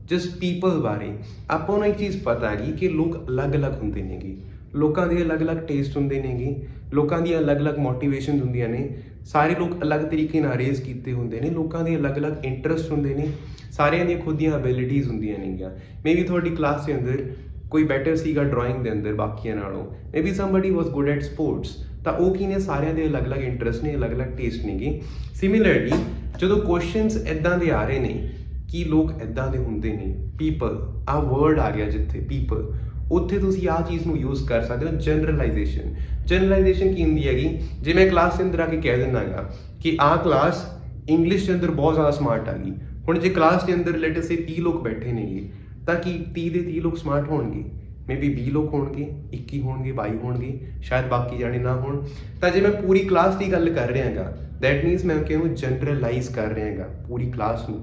ਜਸਟ ਪੀਪਲ ਬਾਰੇ. ਆਪਾਂ ਨੂੰ ਇੱਕ ਚੀਜ਼ ਪਤਾ ਹੈਗੀ ਕਿ ਲੋਕ ਅਲੱਗ-ਅਲੱਗ ਹੁੰਦੇ ਨੇਗੇ, ਲੋਕਾਂ ਦੇ ਅਲੱਗ-ਅਲੱਗ ਟੇਸਟ ਹੁੰਦੇ ਨੇਗੇ, ਲੋਕਾਂ ਦੀਆਂ ਅਲੱਗ-ਅਲੱਗ ਮੋਟੀਵੇਸ਼ਨ ਹੁੰਦੀਆਂ ਨੇ, ਸਾਰੇ ਲੋਕ ਅਲੱਗ ਤਰੀਕੇ ਨਾਲ ਰੇਜ਼ ਕੀਤੇ ਹੁੰਦੇ ਨੇ, ਲੋਕਾਂ ਦੇ ਅਲੱਗ-ਅਲੱਗ ਇੰਟਰਸਟ ਹੁੰਦੇ ਨੇ, ਸਾਰਿਆਂ ਦੀਆਂ ਖੁਦ ਦੀਆਂ ਐਬਿਲਿਟੀਜ਼ ਹੁੰਦੀਆਂ ਨੇਗੀਆਂ. ਮੇ ਬੀ ਤੁਹਾਡੀ ਕਲਾਸ ਦੇ ਅੰਦਰ ਕੋਈ ਬੈਟਰ ਸੀਗਾ ਡਰਾਇੰਗ ਦੇ ਅੰਦਰ ਬਾਕੀਆਂ ਨਾਲੋਂ, maybe somebody was good at sports, ਤਾਂ ਉਹ ਕੀ ਨੇ ਸਾਰਿਆਂ ਦੇ ਅਲੱਗ-ਅਲੱਗ ਇੰਟਰਸਟ ਨੇ, ਅਲੱਗ-ਅਲੱਗ ਟੇਸਟ ਨੇਗੇ. ਸਿਮਿਲਰਲੀ ਜਦੋਂ ਕੁਐਸਚਨਸ ਇੱਦਾਂ ਦੇ ਆ ਰਹੇ ਨੇ ਕਿ ਲੋਕ ਇੱਦਾਂ ਦੇ ਹੁੰਦੇ ਨੇ, ਪੀਪਲ ਆਹ ਵਰਡ ਆ ਗਿਆ ਜਿੱਥੇ ਪੀਪਲ, ਉੱਥੇ ਤੁਸੀਂ ਆਹ ਚੀਜ਼ ਨੂੰ ਯੂਜ਼ ਕਰ ਸਕਦੇ ਹੋ ਜਨਰਲਾਈਜੇਸ਼ਨ. ਜਨਰਲਾਈਜੇਸ਼ਨ ਕੀ ਹੁੰਦੀ ਹੈਗੀ, ਜੇ ਮੈਂ ਕਲਾਸ ਦੇ ਅੰਦਰ ਆ ਕੇ ਕਹਿ ਦਿੰਦਾ ਹੈਗਾ ਕਿ ਆਹ ਕਲਾਸ ਇੰਗਲਿਸ਼ ਦੇ ਅੰਦਰ ਬਹੁਤ ਜ਼ਿਆਦਾ ਸਮਾਰਟ ਆ ਗਈ. ਹੁਣ ਜੇ ਕਲਾਸ ਦੇ ਅੰਦਰ ਲੈਟ ਅਸ ਸੇ 30 ਲੋਕ ਬੈਠੇ ਨੇਗੇ ਤਾਂ ਕੀ 30 ਦੇ 30 ਲੋਕ ਸਮਾਰਟ ਹੋਣਗੇ? ਮੇ ਬੀ 20 ਲੋਕ ਹੋਣਗੇ, 21 ਹੋਣਗੇ, 22 ਹੋਣਗੇ, ਸ਼ਾਇਦ ਬਾਕੀ ਜਾਣੇ ਨਾ ਹੋਣ. ਤਾਂ ਜੇ ਮੈਂ ਪੂਰੀ ਕਲਾਸ ਦੀ ਗੱਲ ਕਰ ਰਿਹਾ ਹੈਗਾ ਦੈਟ ਮੀਨਸ ਮੈਂ ਕਿਹਨੂੰ ਜਨਰਲਾਈਜ਼ ਕਰ ਰਿਹਾ ਹੈਗਾ ਪੂਰੀ ਕਲਾਸ ਨੂੰ.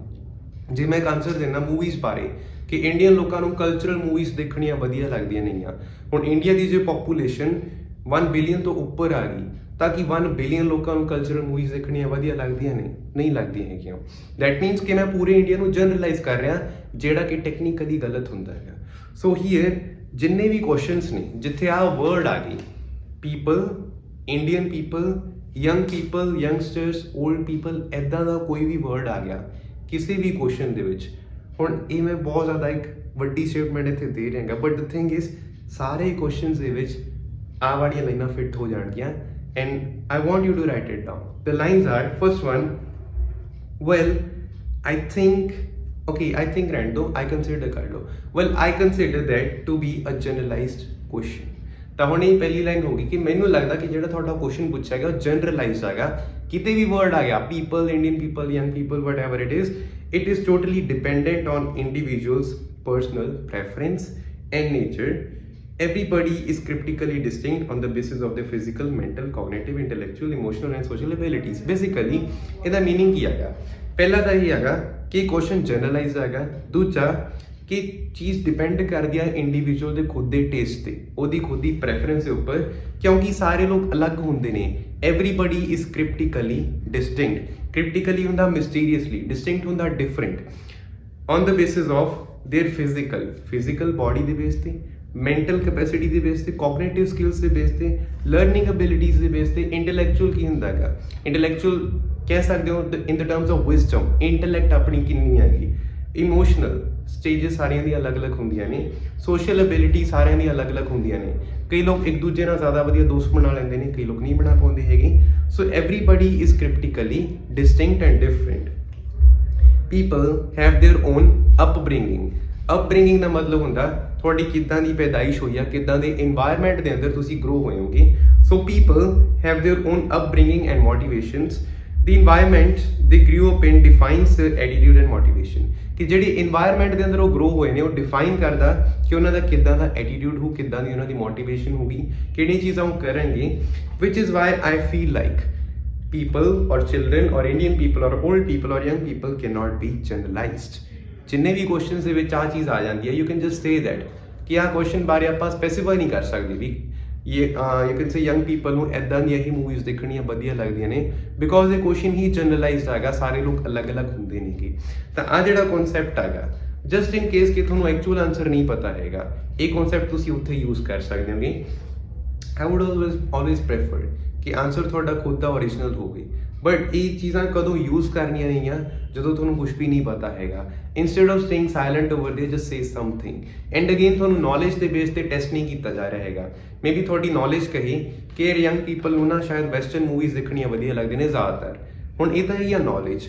ਜੇ ਮੈਂ ਇੱਕ ਆਨਸਰ ਦਿੰਦਾ ਮੂਵੀਜ਼ ਬਾਰੇ ਕਿ ਇੰਡੀਅਨ ਲੋਕਾਂ ਨੂੰ ਕਲਚਰਲ ਮੂਵੀਜ਼ ਦੇਖਣੀਆਂ ਵਧੀਆ ਲੱਗਦੀਆਂ ਨੇਗੀਆਂ. ਹੁਣ ਇੰਡੀਆ ਦੀ ਜੇ ਪੋਪੂਲੇਸ਼ਨ 1 ਬਿਲੀਅਨ ਤੋਂ ਉੱਪਰ ਆ ਗਈ ਤਾਂ ਕਿ 1 ਬਿਲੀਅਨ ਲੋਕਾਂ ਨੂੰ ਕਲਚਰਲ ਮੂਵੀਜ਼ ਦੇਖਣੀਆਂ ਵਧੀਆ ਲੱਗਦੀਆਂ ਨੇ? ਨਹੀਂ ਲੱਗਦੀਆਂ ਹੈਗੀਆਂ. ਦੈਟ ਮੀਨਸ ਕਿ ਮੈਂ ਪੂਰੇ ਇੰਡੀਆ ਨੂੰ ਜਨਰਲਾਈਜ਼ ਕਰ ਰਿਹਾ ਜਿਹੜਾ ਕਿ ਟੈਕਨੀਕਲੀ ਗਲਤ ਹੁੰਦਾ ਹੈਗਾ. ਸੋ ਹੀਅਰ ਜਿੰਨੇ ਵੀ ਕੁਐਸਚਨਸ ਨੇ ਜਿੱਥੇ ਆਹ ਵਰਡ ਆ ਗਈ people, Indian people, young people, youngsters, old people, ਇੱਦਾਂ ਦਾ ਕੋਈ ਵੀ ਵਰਡ ਆ ਗਿਆ ਕਿਸੇ ਵੀ ਕੁਐਸਚਨ ਦੇ ਵਿੱਚ, ਹੁਣ ਇਹ ਮੈਂ ਬਹੁਤ ਜ਼ਿਆਦਾ ਇੱਕ ਵੱਡੀ ਸਟੇਟਮੈਂਟ ਇੱਥੇ ਦੇ ਰਿਹਾ ਹੈਗਾ ਬਟ ਦ ਥਿੰਗ ਇਜ਼ ਸਾਰੇ ਕੁਐਸਚਨਸ ਦੇ ਵਿੱਚ ਆਹ ਵਾਲੀਆਂ ਲਾਈਨਾਂ ਫਿੱਟ ਹੋ ਜਾਣਗੀਆਂ. And I want you to write it down. The lines are, first one, well, I think Rando, I consider Carlo. Well, I consider that to be a generalized question. ਤਾਂ ਹੁਣ ਇਹ ਪਹਿਲੀ ਲਾਈਨ ਹੋਗੀ ਕਿ ਮੈਨੂੰ ਲੱਗਦਾ ਕਿ ਜਿਹੜਾ ਤੁਹਾਡਾ ਕੁਐਸਚਨ ਪੁੱਛਿਆ ਗਿਆ ਉਹ ਜਨਰਲਾਈਜ਼ਡ ਹੈਗਾ. ਕਿਤੇ ਵੀ ਵਰਡ ਆ ਗਿਆ people, Indian people, young people, what ever it is totally dependent on individuals personal preference and nature. Everybody is cryptically distinct on the basis of their physical, mental, cognitive, intellectual, emotional and social abilities. Basically ਇਹਦਾ meaning ਕੀ ਹੈਗਾ? ਪਹਿਲਾ ਤਾਂ ਇਹ ਹੈਗਾ ਕਿ ਕੁਐਸਚਨ ਜਨਰਲਾਈਜ਼ ਹੈਗਾ. ਦੂਜਾ ਕਿ ਚੀਜ਼ ਡਿਪੈਂਡ ਕਰਦੀ ਹੈ ਇੰਡੀਵਿਜੂਅਲ ਦੇ ਖੁਦ ਦੇ ਟੇਸਟ ਤੇ, ਉਹਦੀ ਖੁਦ ਦੀ ਪ੍ਰੈਫਰੈਂਸ ਦੇ ਉੱਪਰ, ਕਿਉਂਕਿ ਸਾਰੇ ਲੋਕ ਅਲੱਗ ਹੁੰਦੇ ਨੇ. Everybody is cryptically distinct. Cryptically ਹੁੰਦਾ ਮਿਸਟੀਰੀਅਸਲੀ, ਡਿਸਟਿੰਕਟ ਹੁੰਦਾ different, on the basis of their physical body ਦੇ ਬੇਸ ਤੇ, ਮੈਂਟਲ ਕੈਪੈਸਿਟੀ ਦੇ ਬੇਸ ਤੇ, ਕੋਗਨੀਟਿਵ ਸਕਿੱਲਸ ਦੇ ਬੇਸ ਤੇ, ਲਰਨਿੰਗ ਐਬਿਲਿਟੀਜ਼ ਦੇ ਬੇਸ ਤੇ। ਇੰਟੈਲੈਕਚੁਅਲ ਕੀ ਹੁੰਦਾ ਹੈਗਾ? ਇੰਟੈਲੈਕਚੁਅਲ ਕਹਿ ਸਕਦੇ ਹੋ ਇਨ ਦ ਟਰਮਸ ਆਫ ਵਿਜ਼ਡਮ, ਇੰਟੈਲੈਕਟ ਆਪਣੀ ਕਿੰਨੀ ਹੈਗੀ। ਇਮੋਸ਼ਨਲ ਸਟੇਜਸ ਸਾਰਿਆਂ ਦੀਆਂ ਅਲੱਗ-ਅਲੱਗ ਹੁੰਦੀਆਂ ਨੇ। ਸੋਸ਼ਲ ਐਬਿਲਿਟੀ ਸਾਰਿਆਂ ਦੀਆਂ ਅਲੱਗ-ਅਲੱਗ ਹੁੰਦੀਆਂ ਨੇ। ਕਈ ਲੋਕ ਇੱਕ ਦੂਜੇ ਨਾਲ ਜ਼ਿਆਦਾ ਵਧੀਆ ਦੋਸਤ ਬਣਾ ਲੈਂਦੇ ਨੇ, ਕਈ ਲੋਕ ਨਹੀਂ ਬਣਾ ਪਾਉਂਦੇ ਹੈਗੇ। So everybody is cryptically distinct and different. People have their own upbringing. Upbringing ਦਾ ਮਤਲਬ ਹੁੰਦਾ ਤੁਹਾਡੀ ਕਿੱਦਾਂ ਦੀ ਪੈਦਾਇਸ਼ ਹੋਈ ਆ, ਕਿੱਦਾਂ ਦੇ ਇਨਵਾਇਰਨਮੈਂਟ ਦੇ ਅੰਦਰ ਤੁਸੀਂ ਗਰੋ ਹੋਏ ਹੋਗੇ। So people have their own upbringing and motivations. The environment they grew up in defines their attitude and motivation। ਕਿ ਜਿਹੜੀ ਇਨਵਾਇਰਨਮੈਂਟ ਦੇ ਅੰਦਰ ਉਹ ਗਰੋ ਹੋਏ ਨੇ ਉਹ ਡਿਫਾਈਨ ਕਰਦਾ ਕਿ ਉਹਨਾਂ ਦਾ ਕਿੱਦਾਂ ਦਾ ਐਟੀਟਿਊਡ ਹੋ, ਕਿੱਦਾਂ ਦੀ ਉਹਨਾਂ ਦੀ ਮੋਟੀਵੇਸ਼ਨ ਹੋਗੀ, ਕਿਹੜੀਆਂ ਚੀਜ਼ਾਂ ਉਹ ਕਰਨਗੇ। which is why I feel like people or children or Indian people or old people or young people cannot be generalized। ਜਿੰਨੇ ਵੀ ਕੁਐਸਚਨਸ ਦੇ ਵਿੱਚ ਆਹ ਚੀਜ਼ ਆ ਜਾਂਦੀ ਹੈ, you can just say that ਕਿ ਆਹ ਕੁਐਸਚਨ ਬਾਰੇ ਆਪਾਂ ਸਪੈਸੀਫਾਈ ਨਹੀਂ ਕਰ ਸਕਦੇ ਵੀ you can say young people ਨੂੰ ਇੱਦਾਂ ਦੀਆਂ ਹੀ ਮੂਵੀਜ਼ ਦੇਖਣੀਆਂ ਵਧੀਆ ਲੱਗਦੀਆਂ ਨੇ, ਬਿਕੋਜ਼ ਇਹ ਕੁਐਸਚਨ ਹੀ ਜਨਰਲਾਈਜ਼ਡ ਹੈਗਾ, ਸਾਰੇ ਲੋਕ ਅਲੱਗ-ਅਲੱਗ ਹੁੰਦੇ ਨੇਗੇ। ਤਾਂ ਆਹ ਜਿਹੜਾ ਕਨਸੈਪਟ ਹੈਗਾ, ਜਸਟ ਇਨ ਕੇਸ ਕਿ ਤੁਹਾਨੂੰ ਐਕਚੁਅਲ ਆਨਸਰ ਨਹੀਂ ਪਤਾ ਹੈਗਾ, ਇਹ ਕਨਸੈਪਟ ਤੁਸੀਂ ਉੱਥੇ ਯੂਜ਼ ਕਰ ਸਕਦੇ ਹੋਗੇ। ਆਈ ਵੁੱਡ ਆਲਵੇਜ਼ ਪ੍ਰੈਫਰ ਕਿ ਆਨਸਰ ਤੁਹਾਡਾ ਖੁਦ ਦਾ ਓਰੀਜਨਲ ਹੋਵੇ। ਬਟ ਇਹ ਚੀਜ਼ਾਂ ਕਦੋਂ ਯੂਜ਼ ਕਰਨੀਆਂ ਨੇਗੀਆਂ? ਜਦੋਂ ਤੁਹਾਨੂੰ ਕੁਝ ਵੀ ਨਹੀਂ ਪਤਾ ਹੈਗਾ। Instead of staying silent over ਦੇ, just say something. And again ਤੁਹਾਨੂੰ ਨੌਲੇਜ ਦੇ ਬੇਸ ਤੇ ਟੈਸਟ ਨਹੀਂ ਕੀਤਾ ਜਾ ਰਿਹਾ ਹੈਗਾ। ਮੇਬੀ ਤੁਹਾਡੀ ਨੌਲੇਜ ਕਹੇ ਕਿ ਯੰਗ ਪੀਪਲ ਨੂੰ ਨਾ ਸ਼ਾਇਦ ਵੈਸਟਰਨ ਮੂਵੀਜ਼ ਦੇਖਣੀਆਂ ਵਧੀਆ ਲੱਗਦੀਆਂ ਨੇ ਜ਼ਿਆਦਾਤਰ। ਹੁਣ ਇਹ ਤਾਂ ਹੀ ਆ ਨੌਲੇਜ।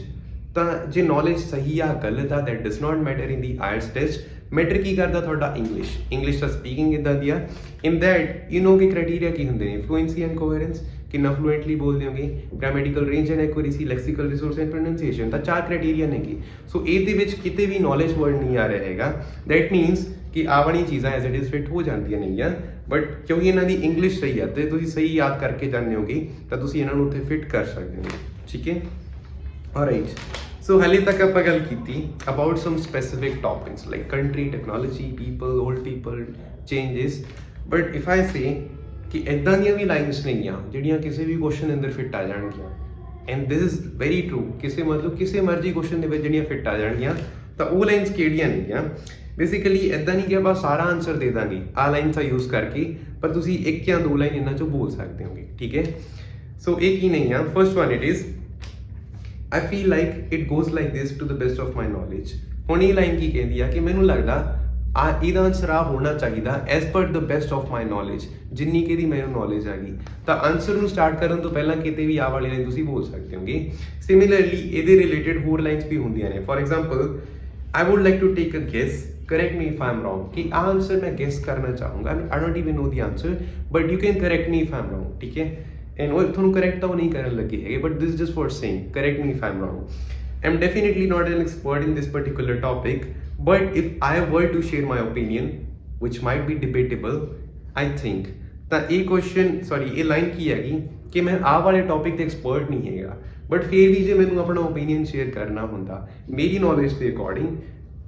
ਤਾਂ ਜੇ ਨੌਲੇਜ ਸਹੀ ਆ ਗਲਤ ਆ, that does not matter in the IELTS test. Matter ਕੀ ਕਰਦਾ ਤੁਹਾਡਾ ਇੰਗਲਿਸ਼ ਦਾ ਸਪੀਕਿੰਗ ਇੱਦਾਂ ਦੀ ਆ। ਇਨ ਦੈਟ ਯੂ ਨੋ ਕਿ ਕ੍ਰਾਈਟੀਰੀਆ ਕੀ ਹੁੰਦੇ ਨੇ? ਫਲੂਐਂਸੀ ਐਂਡ ਕੋਹਰੈਂਸ, ਕਿੰਨਾ ਫਲੂਐਂਟਲੀ ਬੋਲਦੇ ਹੋਗੇ, grammatical range and accuracy, lexical resource and pronunciation. ਤਾਂ 4 ਕ੍ਰਾਈਟੀਰੀਆ ਨੇਗੇ। ਸੋ ਇਹਦੇ ਵਿੱਚ ਕਿਤੇ ਵੀ ਨੌਲੇਜ ਵਰਡ ਨਹੀਂ ਆ ਰਿਹਾ ਹੈਗਾ। ਦੈਟ ਮੀਨਸ ਕਿ ਆਹ ਵਾਲੀਆਂ ਚੀਜ਼ਾਂ ਐਜ਼ ਇਟ ਇਜ਼ ਫਿਟ ਹੋ ਜਾਂਦੀਆਂ ਨੇਗੀਆਂ। ਬਟ ਕਿਉਂਕਿ ਇਹਨਾਂ ਦੀ ਇੰਗਲਿਸ਼ ਸਹੀ ਆ ਤੇ ਤੁਸੀਂ ਸਹੀ ਯਾਦ ਕਰਕੇ ਜਾਂਦੇ ਹੋਗੇ, ਤਾਂ ਤੁਸੀਂ ਇਹਨਾਂ ਨੂੰ ਉੱਥੇ ਫਿਟ ਕਰ ਸਕਦੇ ਹੋ। ਠੀਕ ਹੈ, ਆਲਰਾਈਟ। ਸੋ ਹਾਲੇ ਤੱਕ ਆਪਾਂ ਗੱਲ ਕੀਤੀ about some specific topics like country, technology, people, old people, changes. But if I say ਕਿ ਇੱਦਾਂ ਦੀਆਂ ਵੀ ਲਾਈਨਸ ਨੇਗੀਆਂ ਜਿਹੜੀਆਂ ਕਿਸੇ ਵੀ ਕੁਐਸਚਨ ਦੇ ਅੰਦਰ ਫਿੱਟ ਆ ਜਾਣਗੀਆਂ। And this is very true. ਕਿਸੇ ਮਰਜ਼ੀ ਕੁਐਸਚਨ ਦੇ ਵਿੱਚ ਜਿਹੜੀਆਂ ਫਿੱਟ ਆ ਜਾਣਗੀਆਂ, ਤਾਂ ਉਹ ਲਾਈਨਸ ਕਿਹੜੀਆਂ ਨੇਗੀਆਂ? ਬੇਸਿਕਲੀ ਇੱਦਾਂ ਨਹੀਂ ਕਿ ਆਪਾਂ ਸਾਰਾ ਆਨਸਰ ਦੇ ਦਾਂਗੇ ਆਹ ਲਾਈਨਸ ਯੂਜ਼ ਕਰਕੇ, ਪਰ ਤੁਸੀਂ 1 ਜਾਂ 2 ਲਾਈਨ ਇਹਨਾਂ 'ਚੋਂ ਬੋਲ ਸਕਦੇ ਹੋਗੇ। ਠੀਕ ਹੈ, ਸੋ ਇਹ ਕੀ ਨਹੀਂ ਆ? First one it is I feel like it goes like this to the best of my knowledge। ਹੁਣ ਇਹ ਲਾਈਨ ਕੀ ਕਹਿੰਦੀ ਆ ਕਿ ਮੈਨੂੰ ਲੱਗਦਾ ਇਹਦਾ ਆਨਸਰ ਆ ਹੋਣਾ ਚਾਹੀਦਾ as per the best of my knowledge, ਜਿੰਨੀ ਕਿ ਦੀ ਮੈਨੂੰ ਨੌਲੇਜ ਹੈਗੀ। ਤਾਂ ਆਨਸਰ ਨੂੰ ਸਟਾਰਟ ਕਰਨ ਤੋਂ ਪਹਿਲਾਂ ਕਿਤੇ ਵੀ ਆਹ ਵਾਲੀ ਲਾਈਨ ਤੁਸੀਂ ਬੋਲ ਸਕਦੇ ਹੋਗੇ। ਸਿਮਿਲਰਲੀ ਇਹਦੇ ਰਿਲੇਟਡ ਹੋਰ ਲਾਈਨਸ ਵੀ ਹੁੰਦੀਆਂ ਨੇ। For example, I would like to take a guess, correct me if I'm wrong। कि आह आंसर मैं गेस करना चाहूँगा, I don't even know the answer, but you can correct me if I'm wrong। ठीक है, एंड वो ਤੁਹਾਨੂੰ correct ਤਾਂ ਉਹ ਨਹੀਂ ਕਰਨ ਲੱਗੇ ਹੈਗੇ, but this is just for saying correct me if I'm wrong। I'm definitely not an expert in this particular topic, but if I were to share my opinion, which might be debatable, I think ਤਾਂ ਇਹ ਇਹ ਲਾਈਨ ਕੀ ਹੈਗੀ ਕਿ ਮੈਂ ਆਹ ਵਾਲੇ ਟੌਪਿਕ ਤੇ ਐਕਸਪਰਟ ਨਹੀਂ ਹੈਗਾ, ਬਟ ਫਿਰ ਵੀ ਜੇ ਮੈਨੂੰ ਆਪਣਾ ਓਪੀਨੀਅਨ ਸ਼ੇਅਰ ਕਰਨਾ ਹੁੰਦਾ ਮੇਰੀ ਨੌਲੇਜ ਦੇ ਅਕੋਰਡਿੰਗ,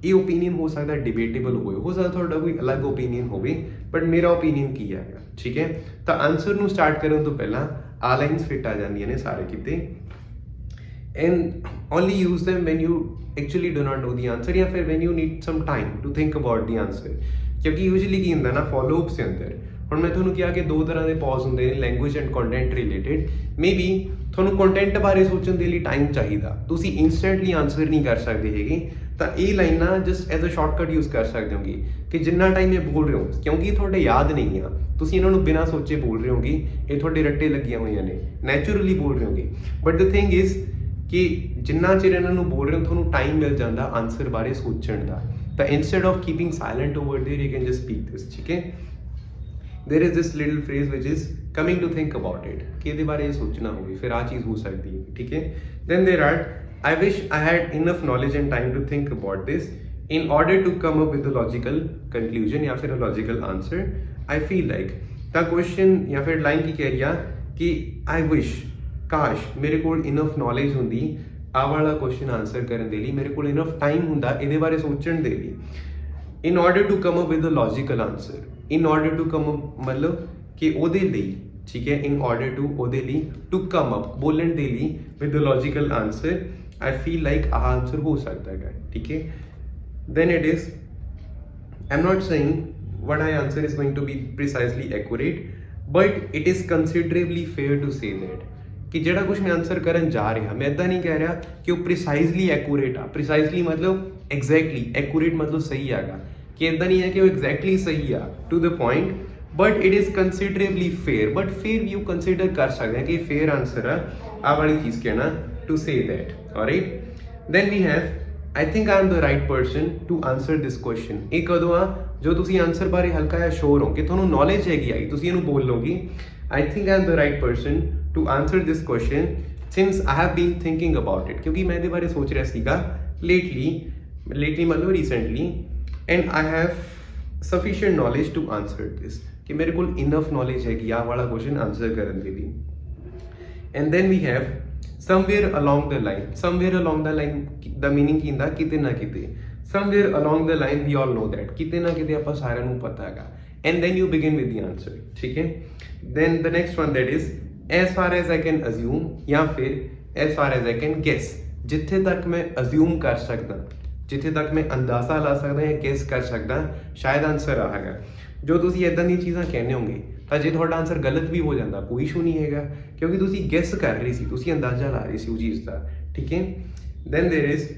ਇਹ ਓਪੀਨੀਅਨ ਹੋ ਸਕਦਾ ਡਿਬੇਟੇਬਲ ਹੋ ਸਕਦਾ ਤੁਹਾਡਾ ਕੋਈ ਅਲੱਗ ਓਪੀਨੀਅਨ ਹੋਵੇ, ਬਟ ਮੇਰਾ ਓਪੀਨੀਅਨ ਕੀ ਹੈਗਾ। ਠੀਕ ਹੈ, ਤਾਂ ਆਨਸਰ ਨੂੰ ਸਟਾਰਟ ਕਰਨ ਤੋਂ ਪਹਿਲਾਂ ਆਹ ਲਾਈਨਸ ਫਿੱਟ ਆ ਜਾਂਦੀਆਂ ਨੇ ਸਾਰੇ ਕਿਤੇ। And only use them when you actually do not know the answer, ਜਾਂ ਫਿਰ when you need some time to think about the answer। ਕਿਉਂਕਿ ਯੂਜੂਅਲੀ ਕੀ ਹੁੰਦਾ ਨਾ ਫੋਲੋ ਅਪਸ ਦੇ ਅੰਦਰ, ਹੁਣ ਮੈਂ ਤੁਹਾਨੂੰ ਕਿਹਾ ਕਿ 2 ਤਰ੍ਹਾਂ ਦੇ ਪੌਜ਼ ਹੁੰਦੇ ਨੇ, language and content related. Maybe ਤੁਹਾਨੂੰ ਕੰਟੈਂਟ ਬਾਰੇ ਸੋਚਣ ਦੇ ਲਈ ਟਾਈਮ ਚਾਹੀਦਾ, ਤੁਸੀਂ ਇੰਸਟੈਂਟਲੀ ਆਨਸਰ ਨਹੀਂ ਕਰ ਸਕਦੇ ਹੈਗੇ। ਤਾਂ ਇਹ ਲਾਈਨਾਂ just as a shortcut use ਕਰ ਸਕਦੇ ਹੋਗੇ ਕਿ ਜਿੰਨਾ ਟਾਈਮ ਇਹ ਬੋਲ ਰਹੇ ਹੋ, ਕਿਉਂਕਿ ਤੁਹਾਡੇ ਯਾਦ ਨਹੀਂ ਆ, ਤੁਸੀਂ ਇਹਨਾਂ ਨੂੰ ਬਿਨਾਂ ਸੋਚੇ ਬੋਲ ਰਹੇ ਹੋਗੇ, ਇਹ ਤੁਹਾਡੇ ਰੱਟੇ ਲੱਗੀਆਂ ਹੋਈਆਂ ਨੇ, ਨੈਚੁਰਲੀ ਬੋਲ ਰਹੇ ਹੋਗੇ। ਬਟ ਦ ਥਿੰਗ ਇਜ਼ ਕਿ ਜਿੰਨਾ ਚਿਰ ਇਹਨਾਂ ਨੂੰ ਬੋਲ ਰਹੇ ਹੋ ਤੁਹਾਨੂੰ ਟਾਈਮ ਮਿਲ ਜਾਂਦਾ ਆਨਸਰ ਬਾਰੇ ਸੋਚਣ ਦਾ। ਤਾਂ instead of keeping silent over there you can just speak this. ਠੀਕ ਹੈ, there is this little phrase which is coming to think about it ਕਿ ਇਹਦੇ ਬਾਰੇ ਸੋਚਣਾ ਹੋਵੇ, ਫਿਰ ਆਹ ਚੀਜ਼ ਹੋ ਸਕਦੀ ਹੈ। ਠੀਕ ਹੈ, then there are I wish I had enough knowledge and time to think about this in order to come up with a logical conclusion ਜਾਂ ਫਿਰ a logical answer। I feel like ਤਾਂ question ਜਾਂ ਫਿਰ line ਕੀ ਕਹਿ ਰਹੀ ਆ ਕਿ I wish ਕਾਸ਼ ਮੇਰੇ ਕੋਲ ਇਨਫ ਨੌਲੇਜ ਹੁੰਦੀ ਆਹ ਵਾਲਾ ਕੁਐਸਚਨ ਆਨਸਰ ਕਰਨ ਦੇ ਲਈ, ਮੇਰੇ ਕੋਲ ਇਨਫ ਟਾਈਮ ਹੁੰਦਾ ਇਹਦੇ ਬਾਰੇ ਸੋਚਣ ਦੇ ਲਈ। In order to come up with a logical answer, in order to come up ਮਤਲਬ ਕਿ ਉਹਦੇ ਲਈ, ਠੀਕ ਹੈ, ਇਨ ਆਰਡਰ ਟੂ ਉਹਦੇ ਲਈ, ਟੂ ਕਮ ਅਪ ਬੋਲਣ ਦੇ ਲਈ, with a logical answer. I feel like ਆਹ ਆਨਸਰ ਹੋ ਸਕਦਾ ਹੈ। ਠੀਕ ਹੈ, then it is I'm not saying what I answer is going to be precisely accurate, but it is considerably fair to say that ਕਿ ਜਿਹੜਾ ਕੁਝ ਮੈਂ ਆਨਸਰ ਕਰਨ ਜਾ ਰਿਹਾ ਮੈਂ ਇਦਾਂ ਨਹੀਂ ਕਹਿ ਰਿਹਾ ਕਿ ਉਹ ਪ੍ਰੀਸਾਈਜ਼ਲੀ ਐਕੂਰੇਟ ਆ। ਪ੍ਰੀਸਾਈਜ਼ਲੀ ਮਤਲਬ ਐਗਜ਼ੈਕਟਲੀ, ਐਕੂਰੇਟ ਮਤਲਬ ਸਹੀ ਹੈਗਾ, ਕਿ ਇਦਾਂ ਨਹੀਂ ਹੈ ਕਿ ਉਹ ਐਗਜ਼ੈਕਟਲੀ ਸਹੀ ਆ to the point, but it is considerably fair. But ਫਿਰ ਵੀ ਯੂ ਕੰਸੀਡਰ ਕਰ ਸਕਦੇ ਆ ਕਿ ਫੇਅਰ ਆਨਸਰ ਆ, ਆਹ ਵਾਲੀ ਚੀਜ਼ ਕਹਿਣਾ to say that. Alright, then we have I think I am the right person to answer this question। ਇਹ ਕਦੋਂ ਆ ਜੋ ਤੁਸੀਂ ਆਨਸਰ ਬਾਰੇ ਹਲਕਾ ਜਿਹਾ ਸ਼ੋਰ ਹੋ ਕਿ ਤੁਹਾਨੂੰ ਨੌਲੇਜ ਹੈਗੀ ਆਈ, ਤੁਸੀਂ ਇਹਨੂੰ ਬੋਲ ਲਓਗੇ I think I am the right person to answer this question since I have been thinking about it। ਕਿਉਂਕਿ ਮੈਂ ਇਹਦੇ ਬਾਰੇ ਸੋਚ ਰਿਹਾ ਸੀਗਾ lately ਮਤਲਬ recently, and I have sufficient knowledge to answer this, ਕਿ ਮੇਰੇ ਕੋਲ enough knowledge ਹੈਗੀ ਆਹ ਵਾਲਾ question answer ਕਰਨ ਦੇ ਲਈ। And then we have somewhere along the line the meaning ਕੀ ਹੁੰਦਾ, ਕਿਤੇ ਨਾ ਕਿਤੇ। somewhere along the line we all know that, ਕਿਤੇ ਨਾ ਕਿਤੇ ਆਪਾਂ ਸਾਰਿਆਂ ਨੂੰ ਪਤਾ ਹੈਗਾ। and then you begin with the answer, ਠੀਕ ਹੈ। then the next one that is as far as I can assume ਜਾਂ ਫਿਰ as far as I can guess, ਜਿੱਥੇ ਤੱਕ ਮੈਂ assume ਕਰ ਸਕਦਾ, ਜਿੱਥੇ ਤੱਕ ਮੈਂ ਅੰਦਾਜ਼ਾ ਲਾ ਸਕਦਾ ਜਾਂ guess ਕਰ ਸਕਦਾ, ਸ਼ਾਇਦ ਆਨਸਰ ਆ ਹੈਗਾ। ਜੋ ਤੁਸੀਂ ਇਦਾਂ ਦੀਆਂ ਚੀਜ਼ਾਂ ਕਹਿੰਦੇ ਹੋਗੇ ਤਾਂ ਜੇ ਤੁਹਾਡਾ ਆਨਸਰ ਗਲਤ ਵੀ ਹੋ ਜਾਂਦਾ ਕੋਈ ਇਸ਼ੂ ਨਹੀਂ ਹੈਗਾ, ਕਿਉਂਕਿ ਤੁਸੀਂ ਗੈਸ ਕਰ ਰਹੇ ਸੀ, ਤੁਸੀਂ ਅੰਦਾਜ਼ਾ ਲਾ ਰਹੇ ਸੀ ਉਹ ਚੀਜ਼ ਦਾ, ਠੀਕ ਹੈ। Then there is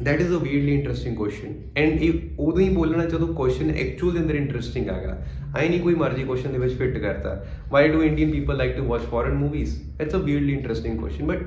that is a weirdly interesting question, and ਇਹ ਉਦੋਂ ਹੀ ਬੋਲਣਾ ਜਦੋਂ ਕੁਐਸਚਨ ਐਕਚੁਅਲ ਦੇ ਅੰਦਰ ਇੰਟਰਸਟਿੰਗ ਹੈਗਾ। ਆਈ ਨਹੀਂ ਕੋਈ ਮਰਜ਼ੀ ਕੁਐਸਚਨ ਦੇ ਵਿੱਚ ਫਿੱਟ ਕਰਤਾ। why do Indian people like to watch foreign movies? it's a weirdly interesting question, but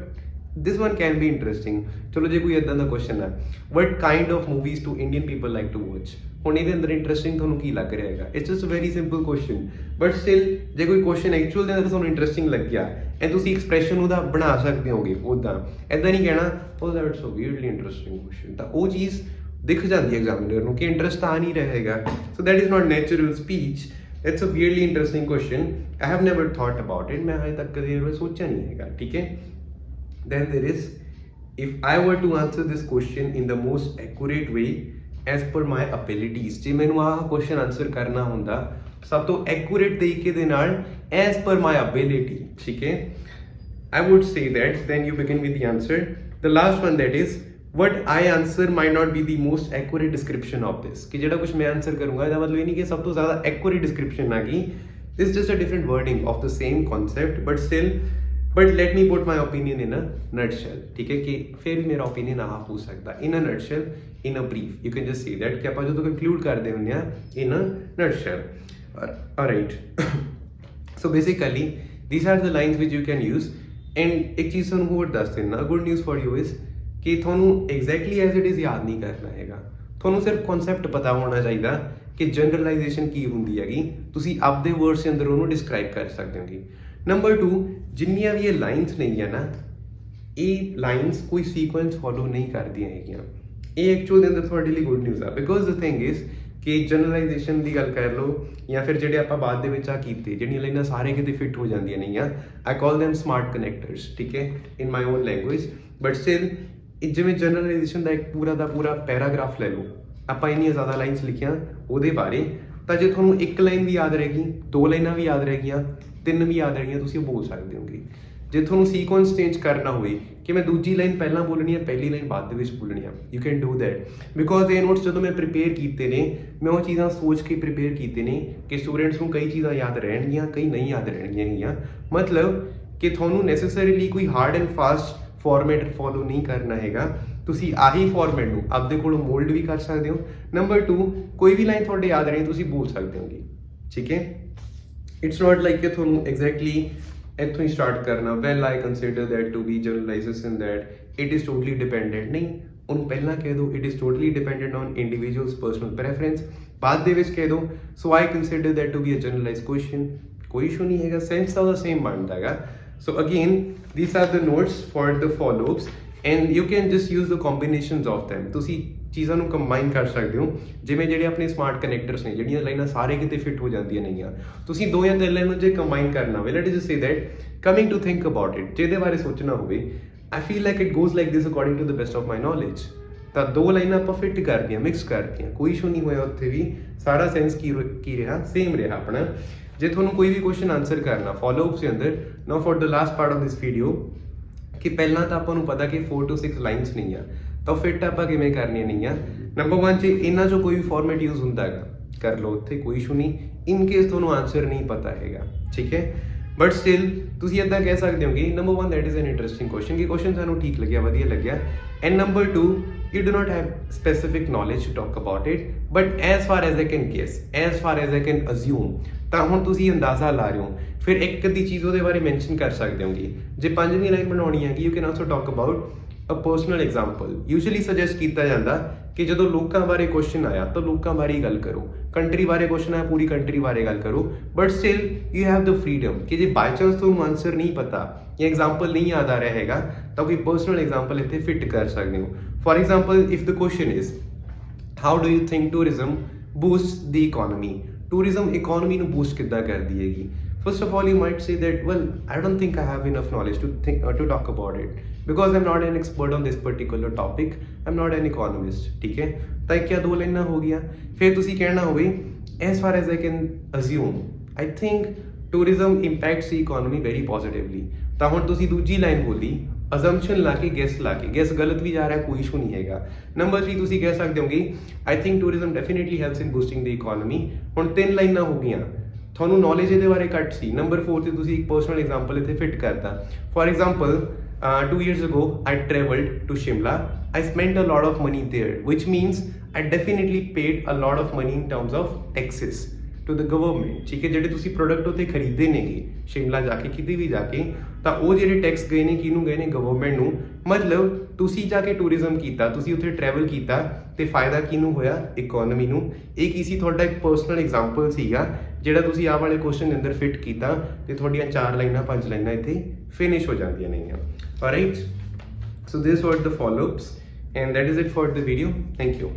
this one can be interesting। ਚਲੋ ਜੇ ਕੋਈ ਇਦਾਂ ਦਾ ਕੁਐਸਚਨ ਹੈ what kind of movies do Indian people like to watch, ਹੁਣ ਇਹਦੇ ਅੰਦਰ ਇੰਟਰਸਟਿੰਗ ਤੁਹਾਨੂੰ ਕੀ ਲੱਗ ਰਿਹਾ ਹੈਗਾ? It's just a very simple question, but still ਜੇ ਕੋਈ ਕੁਐਸਚਨ ਐਕਚੁਅਲ ਦੇ ਅੰਦਰ ਤੁਹਾਨੂੰ ਇੰਟਰਸਟਿੰਗ ਲੱਗਿਆ ਐਂਡ ਤੁਸੀਂ ਐਕਸਪ੍ਰੈਸ਼ਨ ਉਹਦਾ ਬਣਾ ਸਕਦੇ ਹੋਗੇ ਉੱਦਾਂ, ਇਦਾਂ ਨਹੀਂ ਕਹਿਣਾ ਉਹ that's a weirdly interesting question, ਤਾਂ ਉਹ ਚੀਜ਼ ਦਿਖ ਜਾਂਦੀ ਹੈ ਐਗਜ਼ਾਮੀਨਰ ਨੂੰ ਕਿ ਇੰਟਰਸਟ ਆ ਨਹੀਂ ਰਹੇਗਾ। So that is not natural speech, it's a weirdly interesting question. I have never thought about it, ਮੈਂ ਹਜੇ ਤੱਕ ਕਦੇ ਇਹ ਸੋਚਿਆ ਨਹੀਂ ਹੈਗਾ, ਠੀਕ ਹੈ। Then there is if I were to answer this question in the most accurate way as per my abilities, ਜੇ ਮੈਨੂੰ ਆਹ ਕੁਐਸਚਨ ਆਨਸਰ ਕਰਨਾ ਹੁੰਦਾ ਸਭ ਤੋਂ ਐਕੂਰੇਟ ਤਰੀਕੇ ਦੇ ਨਾਲ as per my ability, ਠੀਕ ਹੈ, I would say that then you begin with the answer। the last one that is what I answer might not be the most accurate description of this, ਕਿ ਜਿਹੜਾ ਕੁਝ ਮੈਂ ਆਨਸਰ ਕਰੂੰਗਾ ਇਹਦਾ ਮਤਲਬ ਇਹ ਨਹੀਂ ਕਿ ਸਭ ਤੋਂ ਜ਼ਿਆਦਾ ਐਕੂਰੇਟ ਡਿਸਕ੍ਰਿਪਸ਼ਨ ਆ ਗਈ, this is just a different wording of the same concept, but let me put my opinion in a nutshell, ठीक है, कि फिर भी मेरा opinion आ हो सकता in a nutshell, in a brief, you can just say that कि ਆਪਾਂ ਜਦੋਂ conclude ਕਰਦੇ ਹੁੰਦੇ ਆ in a nutshell, alright। so basically these are the lines which you can use, and ਇੱਕ ਚੀਜ਼ ਤੁਹਾਨੂੰ ਹੋਰ ਦੱਸ ਦੇਣਾ, good news for you is ਕਿ ਤੁਹਾਨੂੰ exactly as it is ਯਾਦ ਨਹੀਂ ਕਰਨਾ ਹੈਗਾ, ਤੁਹਾਨੂੰ ਸਿਰਫ concept ਪਤਾ ਹੋਣਾ ਚਾਹੀਦਾ ਕਿ ਜਨਰਲਾਈਜੇਸ਼ਨ ਕੀ ਹੁੰਦੀ ਹੈਗੀ, ਤੁਸੀਂ ਆਪਦੇ ਵਰਡਸ ਦੇ ਅੰਦਰ ਉਹਨੂੰ ਡਿਸਕ੍ਰਾਈਬ ਕਰ ਸਕਦੇ ਹੋਗੇ। ਨੰਬਰ 2, ਜਿੰਨੀਆਂ ਵੀ ਇਹ ਲਾਈਨਸ ਨਹੀਂ ਹੈ ਨਾ, ਇਹ ਲਾਈਨਸ ਕੋਈ ਸੀਕੁਐਂਸ ਫੋਲੋ ਨਹੀਂ ਕਰਦੀਆਂ ਹੈਗੀਆਂ। ਇਹ ਐਕਚੁਅਲ ਦੇ ਅੰਦਰ ਤੁਹਾਡੇ ਲਈ ਗੁੱਡ ਨਿਊਜ਼ ਆ, ਬਿਕੋਜ਼ ਦ ਥਿੰਗ ਇਜ਼ ਕਿ ਜਨਰਲਾਈਜੇਸ਼ਨ ਦੀ ਗੱਲ ਕਰ ਲਓ ਜਾਂ ਫਿਰ ਜਿਹੜੇ ਆਪਾਂ ਬਾਅਦ ਦੇ ਵਿੱਚ ਆ ਕੀਤੇ ਜਿਹੜੀਆਂ ਲਾਈਨਾਂ ਸਾਰੇ ਕਿਤੇ ਫਿੱਟ ਹੋ ਜਾਂਦੀਆਂ ਨਹੀਂ ਆ, ਆਈ ਕਾਲ them ਸਮਾਰਟ ਕਨੈਕਟਰਸ, ਠੀਕ ਹੈ, in my own language. But still ਜਿਵੇਂ ਜਨਰਲਾਈਜੇਸ਼ਨ ਦਾ ਇੱਕ ਪੂਰਾ ਦਾ ਪੂਰਾ ਪੈਰਾਗ੍ਰਾਫ ਲੈ ਲਓ, ਆਪਾਂ ਇੰਨੀਆਂ ਜ਼ਿਆਦਾ ਲਾਈਨਸ ਲਿਖੀਆਂ ਉਹਦੇ ਬਾਰੇ, ਤਾਂ ਜੇ ਤੁਹਾਨੂੰ ਇੱਕ ਲਾਈਨ ਵੀ ਯਾਦ ਰਹੇਗੀ, 2 ਲਾਈਨਾਂ ਵੀ ਯਾਦ ਰਹੇਗੀਆਂ, 3 ਵੀ ਯਾਦ ਰਹੇਗੀਆਂ, ਤੁਸੀਂ ਉਹ ਬੋਲ ਸਕਦੇ ਹੋਗੇ। ਜੇ ਤੁਹਾਨੂੰ ਸੀਕੁਐਂਸ ਚੇਂਜ ਕਰਨਾ ਹੋਵੇ ਕਿ ਮੈਂ ਦੂਜੀ ਲਾਈਨ ਪਹਿਲਾਂ ਬੋਲਣੀ ਹੈ, ਪਹਿਲੀ ਲਾਈਨ ਬਾਅਦ ਦੇ ਵਿੱਚ ਬੋਲਣੀ ਆ, you can do that, because ਇਹ ਨੋਟਸ ਜਦੋਂ ਮੈਂ ਪ੍ਰੀਪੇਅਰ ਕੀਤੇ ਨੇ, ਮੈਂ ਉਹ ਚੀਜ਼ਾਂ ਸੋਚ ਕੇ ਪ੍ਰੀਪੇਅਰ ਕੀਤੇ ਨੇ ਕਿ ਸਟੂਡੈਂਟਸ ਨੂੰ ਕਈ ਚੀਜ਼ਾਂ ਯਾਦ ਰਹਿਣਗੀਆਂ, ਕਈ ਨਹੀਂ ਯਾਦ ਰਹਿਣਗੀਆਂ ਹੈਗੀਆਂ। ਮਤਲਬ ਕਿ ਤੁਹਾਨੂੰ ਨੈਸੈਸਰੀਲੀ ਕੋਈ hard and fast format follow ਨਹੀਂ ਕਰਨਾ ਹੈਗਾ, ਤੁਸੀਂ ਆਹੀ ਫਾਰਮੈਟ ਨੂੰ ਆਪਦੇ ਕੋਲੋਂ ਮੋਲਡ ਵੀ ਕਰ ਸਕਦੇ ਹੋ। ਨੰਬਰ 2, ਕੋਈ ਵੀ ਲਾਈਨ ਤੁਹਾਡੇ ਯਾਦ ਰਹੀ ਤੁਸੀਂ ਬੋਲ ਸਕਦੇ ਹੋਗੇ, ਠੀਕ ਹੈ। ਇਟਸ ਨਾਟ ਲਾਈਕ ਕਿ ਤੁਹਾਨੂੰ ਐਗਜ਼ੈਕਟਲੀ ਇੱਥੋਂ ਹੀ ਸਟਾਰਟ ਕਰਨਾ, well I consider that to be generalisation that it is totally dependent, ਨਹੀਂ, ਉਹਨੂੰ ਪਹਿਲਾਂ ਕਹਿ ਦਿਓ it is totally dependent on individuals personal preference, ਬਾਅਦ ਦੇ ਵਿੱਚ ਕਹਿ ਦਿਓ so I consider that to be a generalise question, ਕੋਈ ਇਸ਼ੂ ਨਹੀਂ ਹੈਗਾ, ਸੈਂਸ ਤਾਂ ਉਹਦਾ ਸੇਮ ਬਣਦਾ ਹੈਗਾ। So again, these are the notes for the follow-ups, and you can just use the combinations of them। ਤੁਸੀਂ ਚੀਜ਼ਾਂ ਨੂੰ ਕੰਬਾਈਨ ਕਰ ਸਕਦੇ ਹੋ, ਜਿਵੇਂ ਜਿਹੜੇ ਆਪਣੇ ਸਮਾਰਟ ਕਨੈਕਟਰਸ ਨੇ, ਜਿਹੜੀਆਂ ਲਾਈਨਾਂ ਸਾਰੇ ਕਿਤੇ ਫਿੱਟ ਹੋ ਜਾਂਦੀਆਂ ਨੇਗੀਆਂ, ਤੁਸੀਂ 2 ਜਾਂ 3 ਲਾਈਨਾਂ ਨੂੰ ਜੇ ਕੰਬਾਈਨ ਕਰਨਾ ਹੋਵੇ, let us just say that coming to think about it, ਜਿਹਦੇ ਬਾਰੇ ਸੋਚਣਾ ਹੋਵੇ, I feel like it goes like this according to the best of my knowledge, ਤਾਂ 2 ਲਾਈਨਾਂ ਆਪਾਂ ਫਿੱਟ ਕਰਦੀਆਂ, ਮਿਕਸ ਕਰਦੀਆਂ, ਕੋਈ ਇਸ਼ੂ ਨਹੀਂ ਹੋਇਆ ਉੱਥੇ ਵੀ, ਸਾਰਾ ਸੈਂਸ ਕੀ ਰਿਹਾ, ਸੇਮ ਰਿਹਾ ਆਪਣਾ। ਜੇ ਤੁਹਾਨੂੰ ਕੋਈ ਵੀ ਕੁਐਸਚਨ ਆਨਸਰ ਕਰਨਾ ਫੋਲੋਅਪਸ ਦੇ ਅੰਦਰ, now for the last part of this video, ਕਿ ਪਹਿਲਾਂ ਤਾਂ ਆਪਾਂ ਨੂੰ ਪਤਾ ਕਿ 4 to 6 ਲਾਈਨਸ ਨਹੀਂ ਆ, ਤਾਂ ਫਿੱਟ ਆਪਾਂ ਕਿਵੇਂ ਕਰਨੀਆਂ ਨਹੀਂ ਆ। ਨੰਬਰ 1 'ਚ ਇਹਨਾਂ 'ਚੋਂ ਕੋਈ ਵੀ ਫਾਰਮੈਟ ਯੂਜ਼ ਹੁੰਦਾ ਹੈਗਾ, ਕਰ ਲਓ ਉੱਥੇ, ਕੋਈ ਇਸ਼ੂ ਨਹੀਂ। ਇਨ ਕੇਸ ਤੁਹਾਨੂੰ ਆਨਸਰ ਨਹੀਂ ਪਤਾ ਹੈਗਾ, ਠੀਕ ਹੈ, ਬਟ ਸਟਿਲ ਤੁਸੀਂ ਇੱਦਾਂ ਕਹਿ ਸਕਦੇ ਹੋ ਕਿ number 1 that is an interesting question, ਕਿ ਕੁਐਸਚਨ ਸਾਨੂੰ ਠੀਕ ਲੱਗਿਆ, ਵਧੀਆ ਲੱਗਿਆ, and number 2 you do not have specific knowledge to talk about it, but as far as I can guess, as far as I can assume, ਤਾਂ ਹੁਣ ਤੁਸੀਂ ਅੰਦਾਜ਼ਾ ਲਾ ਰਹੇ ਹੋ, ਫਿਰ ਇੱਕ ਅੱਧੀ ਚੀਜ਼ ਉਹਦੇ ਬਾਰੇ ਮੈਂਸ਼ਨ ਕਰ ਸਕਦੇ ਹੋਗੇ। ਜੇ ਪੰਜਵੀਂ ਲਾਈਨ ਬਣਾਉਣੀ ਹੈਗੀ, you can also talk about a personal example. Usually suggest ਕੀਤਾ ਜਾਂਦਾ ਕਿ ਜਦੋਂ ਲੋਕਾਂ ਬਾਰੇ ਕੁਐਸਚਨ ਆਇਆ ਤਾਂ ਲੋਕਾਂ ਬਾਰੇ ਹੀ ਗੱਲ ਕਰੋ, ਕੰਟਰੀ ਬਾਰੇ ਕੁਐਸਚਨ ਆਇਆ ਪੂਰੀ ਕੰਟਰੀ ਬਾਰੇ ਗੱਲ ਕਰੋ, but still you have the freedom ਕਿ ਜੇ ਬਾਈ ਚਾਂਸ ਤੁਹਾਨੂੰ ਆਨਸਰ ਨਹੀਂ ਪਤਾ ਜਾਂ ਐਗਜ਼ਾਮਪਲ ਨਹੀਂ ਯਾਦ ਆ ਰਿਹਾ ਹੈਗਾ ਤਾਂ ਕੋਈ ਪਰਸਨਲ ਐਗਜ਼ਾਮਪਲ ਇੱਥੇ ਫਿੱਟ ਕਰ ਸਕਦੇ ਹੋ। For example, if the question is, how do you think tourism boosts the economy? Tourism economy ਨੂੰ boost ਕਿੱਦਾਂ ਕਰਦੀ ਹੈਗੀ? First of all, you might say that, well, I don't think I have enough knowledge to talk about it because I'm not an expert on this particular topic. I'm not an economist. ਠੀਕ ਹੈ, ਤਾਂ ਕਿਆ ਦੋ ਲਾਈਨਾਂ ਹੋ ਗਈਆਂ। ਫਿਰ ਤੁਸੀਂ ਕਹਿਣਾ ਹੋਵੇ, as far as I can assume, I think tourism impacts the economy very positively। ਤਾਂ ਹੁਣ ਤੁਸੀਂ ਦੂਜੀ ਲਾਈਨ ਬੋਲੀ assumption ਲਾ ਕੇ, ਗੈਸ ਗਲਤ ਵੀ ਜਾ ਰਿਹਾ, ਕੋਈ ਇਸ਼ੂ ਨਹੀਂ ਹੈਗਾ। ਨੰਬਰ 3 ਤੁਸੀਂ ਕਹਿ ਸਕਦੇ ਹੋਗੇ, I think tourism definitely helps in boosting the economy। ਹੁਣ 3 ਲਾਈਨਾਂ ਹੋ ਗਈਆਂ, ਤੁਹਾਨੂੰ ਨੌਲੇਜ ਇਹਦੇ ਬਾਰੇ ਘੱਟ ਸੀ। ਨੰਬਰ 4 ਤੇ ਤੁਸੀਂ ਇੱਕ ਪਰਸਨਲ ਐਗਜ਼ਾਮਪਲ ਇੱਥੇ ਫਿੱਟ ਕਰਤਾ। For example, 2 years ago I traveled to Shimla, I spent a lot of money there, which means I definitely paid a lot of money in terms of taxes to the government। ਠੀਕ ਹੈ, ਜਿਹੜੇ ਤੁਸੀਂ ਪ੍ਰੋਡਕਟ ਉੱਥੇ ਖਰੀਦੇ ਨੇਗੇ ਸ਼ਿਮਲਾ ਜਾ ਕੇ, ਕਿਤੇ ਵੀ ਜਾ ਕੇ, ਤਾਂ ਉਹ ਜਿਹੜੇ ਟੈਕਸ ਗਏ ਨੇ ਕਿਹਨੂੰ ਗਏ ਨੇ? ਗਵਰਨਮੈਂਟ ਨੂੰ। ਮਤਲਬ ਤੁਸੀਂ ਜਾ ਕੇ ਟੂਰਿਜ਼ਮ ਕੀਤਾ, ਤੁਸੀਂ ਉੱਥੇ ਟਰੈਵਲ ਕੀਤਾ ਤੇ ਫਾਇਦਾ ਕਿਹਨੂੰ ਹੋਇਆ? ਇਕੋਨਮੀ ਨੂੰ। ਇਹ ਕੀ ਸੀ? ਤੁਹਾਡਾ ਇੱਕ ਪਰਸਨਲ ਐਗਜ਼ਾਮਪਲ ਸੀਗਾ ਜਿਹੜਾ ਤੁਸੀਂ ਆਹ ਵਾਲੇ ਕੁਐਸਚਨ ਦੇ ਅੰਦਰ ਫਿੱਟ ਕੀਤਾ ਤੇ ਤੁਹਾਡੀਆਂ 4 ਲਾਈਨਾਂ 5 ਲਾਈਨਾਂ ਇੱਥੇ ਫਿਨਿਸ਼ ਹੋ ਜਾਂਦੀਆਂ ਨੇਗੀਆਂ। All right, so this was the follow ups and that is it for the video. Thank you.